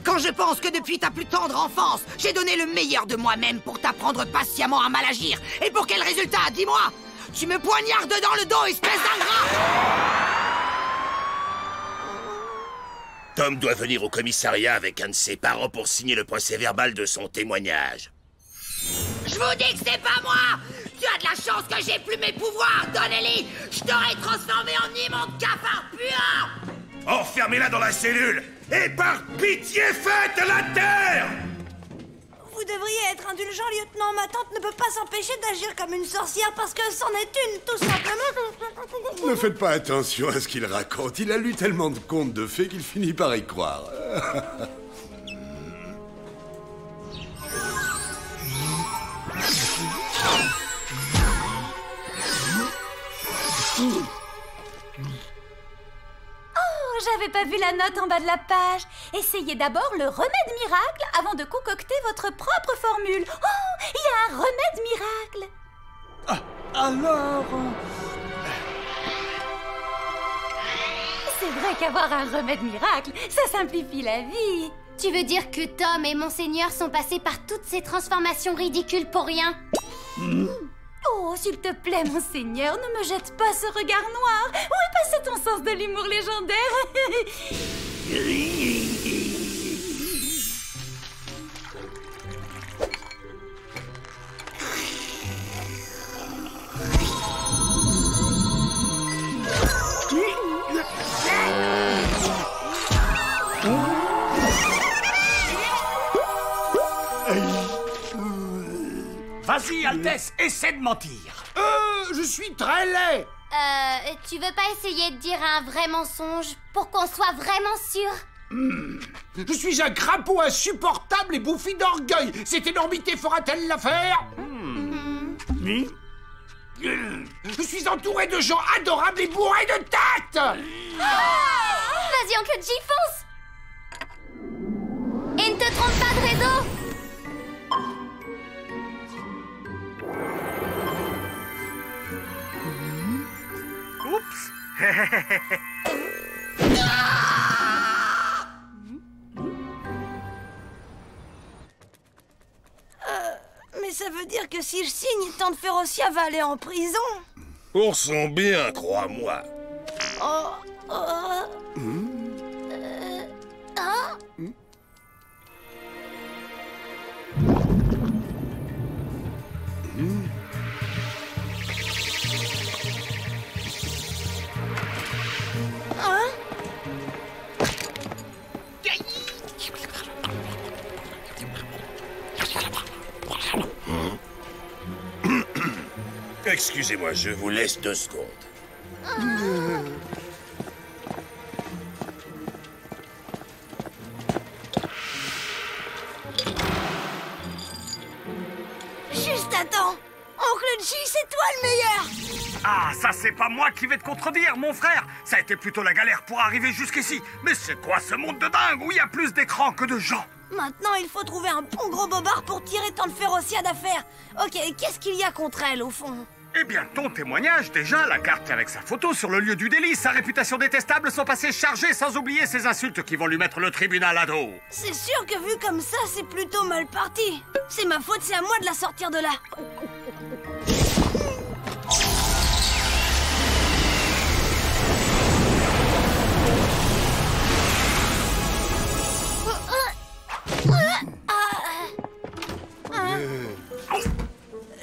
Quand je pense que depuis ta plus tendre enfance, j'ai donné le meilleur de moi-même pour t'apprendre patiemment à mal agir. Et pour quel résultat, dis-moi? Tu me poignardes dans le dos, espèce d'ingrat! Tom doit venir au commissariat avec un de ses parents pour signer le procès-verbal de son témoignage. Je vous dis que c'est pas moi! Tu as de la chance que j'ai plus mes pouvoirs, Donnelly! Je t'aurais transformé en immonde cafard puant! Enfermez-la dans la cellule! Et par pitié, faites la terre! Vous devriez être indulgent, lieutenant. Ma tante ne peut pas s'empêcher d'agir comme une sorcière parce que c'en est une, tout simplement. Ne faites pas attention à ce qu'il raconte. Il a lu tellement de contes de fées qu'il finit par y croire. J'avais pas vu la note en bas de la page. Essayez d'abord le remède miracle avant de concocter votre propre formule. Oh, il y a un remède miracle. Alors... C'est vrai qu'avoir un remède miracle, ça simplifie la vie. Tu veux dire que Tom et Monseigneur sont passés par toutes ces transformations ridicules pour rien? Oh, s'il te plaît, Monseigneur, ne me jette pas ce regard noir. Où est passé ton sens de l'humour légendaire? Vas-y, Altesse, essaie de mentir. Je suis très laid. Tu veux pas essayer de dire un vrai mensonge pour qu'on soit vraiment sûr? Je suis un crapaud insupportable et bouffi d'orgueil. Cette énormité fera-t-elle l'affaire? Je suis entouré de gens adorables et bourrés de tact. Vas-y, oncle J, fonce. Et ne te trompe pas de réseau. Oups. Mais ça veut dire que si je signe, Tante Férocia va aller en prison. Pour son bien, crois-moi. Excusez-moi, je vous laisse 2 secondes. Juste attends. Oncle G, c'est toi le meilleur. Ah, ça c'est pas moi qui vais te contredire, mon frère. Ça a été plutôt la galère pour arriver jusqu'ici. Mais c'est quoi ce monde de dingue où il y a plus d'écrans que de gens? Maintenant, il faut trouver un bon gros bobard pour tirer tant de Férocia d'affaires. Ok, qu'est-ce qu'il y a contre elle, au fond? Eh bien, ton témoignage, déjà, la carte avec sa photo sur le lieu du délit, sa réputation détestable, son passé chargé, sans oublier ses insultes qui vont lui mettre le tribunal à dos. C'est sûr que vu comme ça, c'est plutôt mal parti. C'est ma faute, c'est à moi de la sortir de là.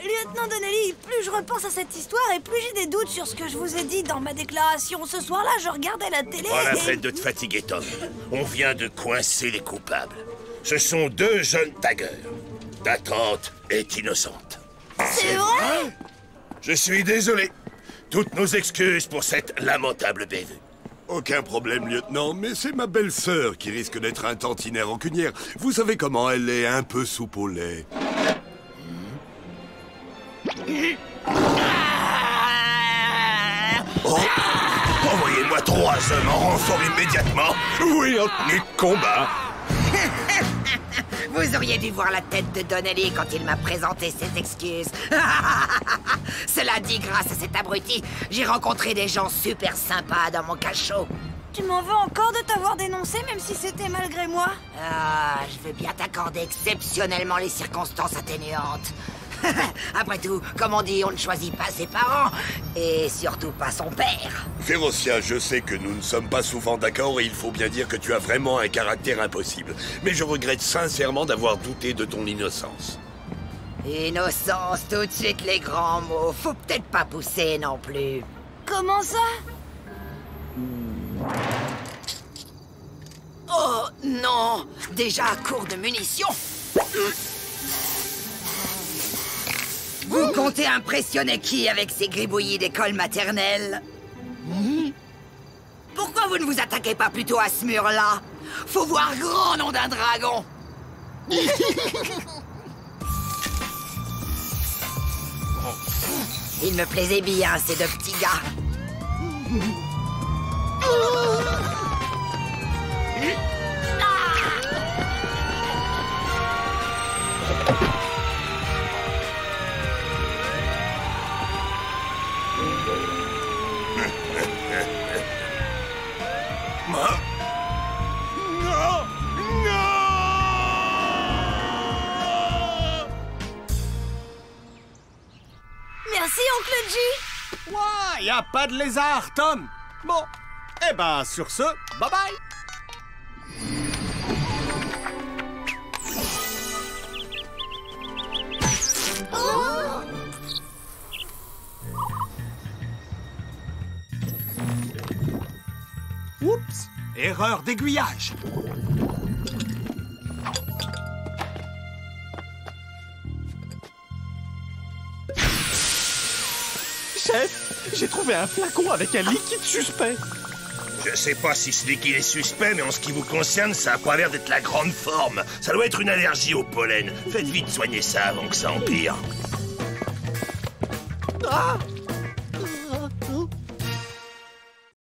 Lieutenant Donnelly, plus je repense à cette histoire et plus j'ai des doutes sur ce que je vous ai dit dans ma déclaration. Ce soir-là, je regardais la télé Pas la peine de te fatiguer, Tom. On vient de coincer les coupables. Ce sont 2 jeunes taggers. Ta tante est innocente. C'est vrai? Je suis désolé. Toutes nos excuses pour cette lamentable bévue. Aucun problème, lieutenant, mais c'est ma belle-sœur qui risque d'être un tantinet rancunière. Vous savez comment elle est, un peu soupe au lait. Oh, envoyez-moi 3 hommes en renfort immédiatement. Oui, en tenue de combat. Vous auriez dû voir la tête de Donnelly quand il m'a présenté ses excuses. Cela dit, grâce à cet abruti, j'ai rencontré des gens super sympas dans mon cachot. Tu m'en veux encore de t'avoir dénoncé, même si c'était malgré moi? Ah, je veux bien t'accorder exceptionnellement les circonstances atténuantes. Après tout, comme on dit, on ne choisit pas ses parents, et surtout pas son père. Férocia, je sais que nous ne sommes pas souvent d'accord et il faut bien dire que tu as vraiment un caractère impossible. Mais je regrette sincèrement d'avoir douté de ton innocence. Innocence, tout de suite les grands mots. Faut peut-être pas pousser non plus. Comment ça? Oh non! Déjà à court de munitions. Vous comptez impressionner qui avec ces gribouillis d'école maternelle? Pourquoi vous ne vous attaquez pas plutôt à ce mur-là? Faut voir grand nom d'un dragon. Il me plaisait bien, ces 2 petits gars. Merci, Oncle G. Ouais, y a pas de lézard, Tom. Bon, eh ben, sur ce, bye bye. Oups, erreur d'aiguillage. Chef, j'ai trouvé un flacon avec un liquide suspect. Je sais pas si ce liquide est suspect, mais en ce qui vous concerne, ça a pas l'air d'être la grande forme. Ça doit être une allergie au pollen. Faites vite soigner ça avant que ça empire. Ah!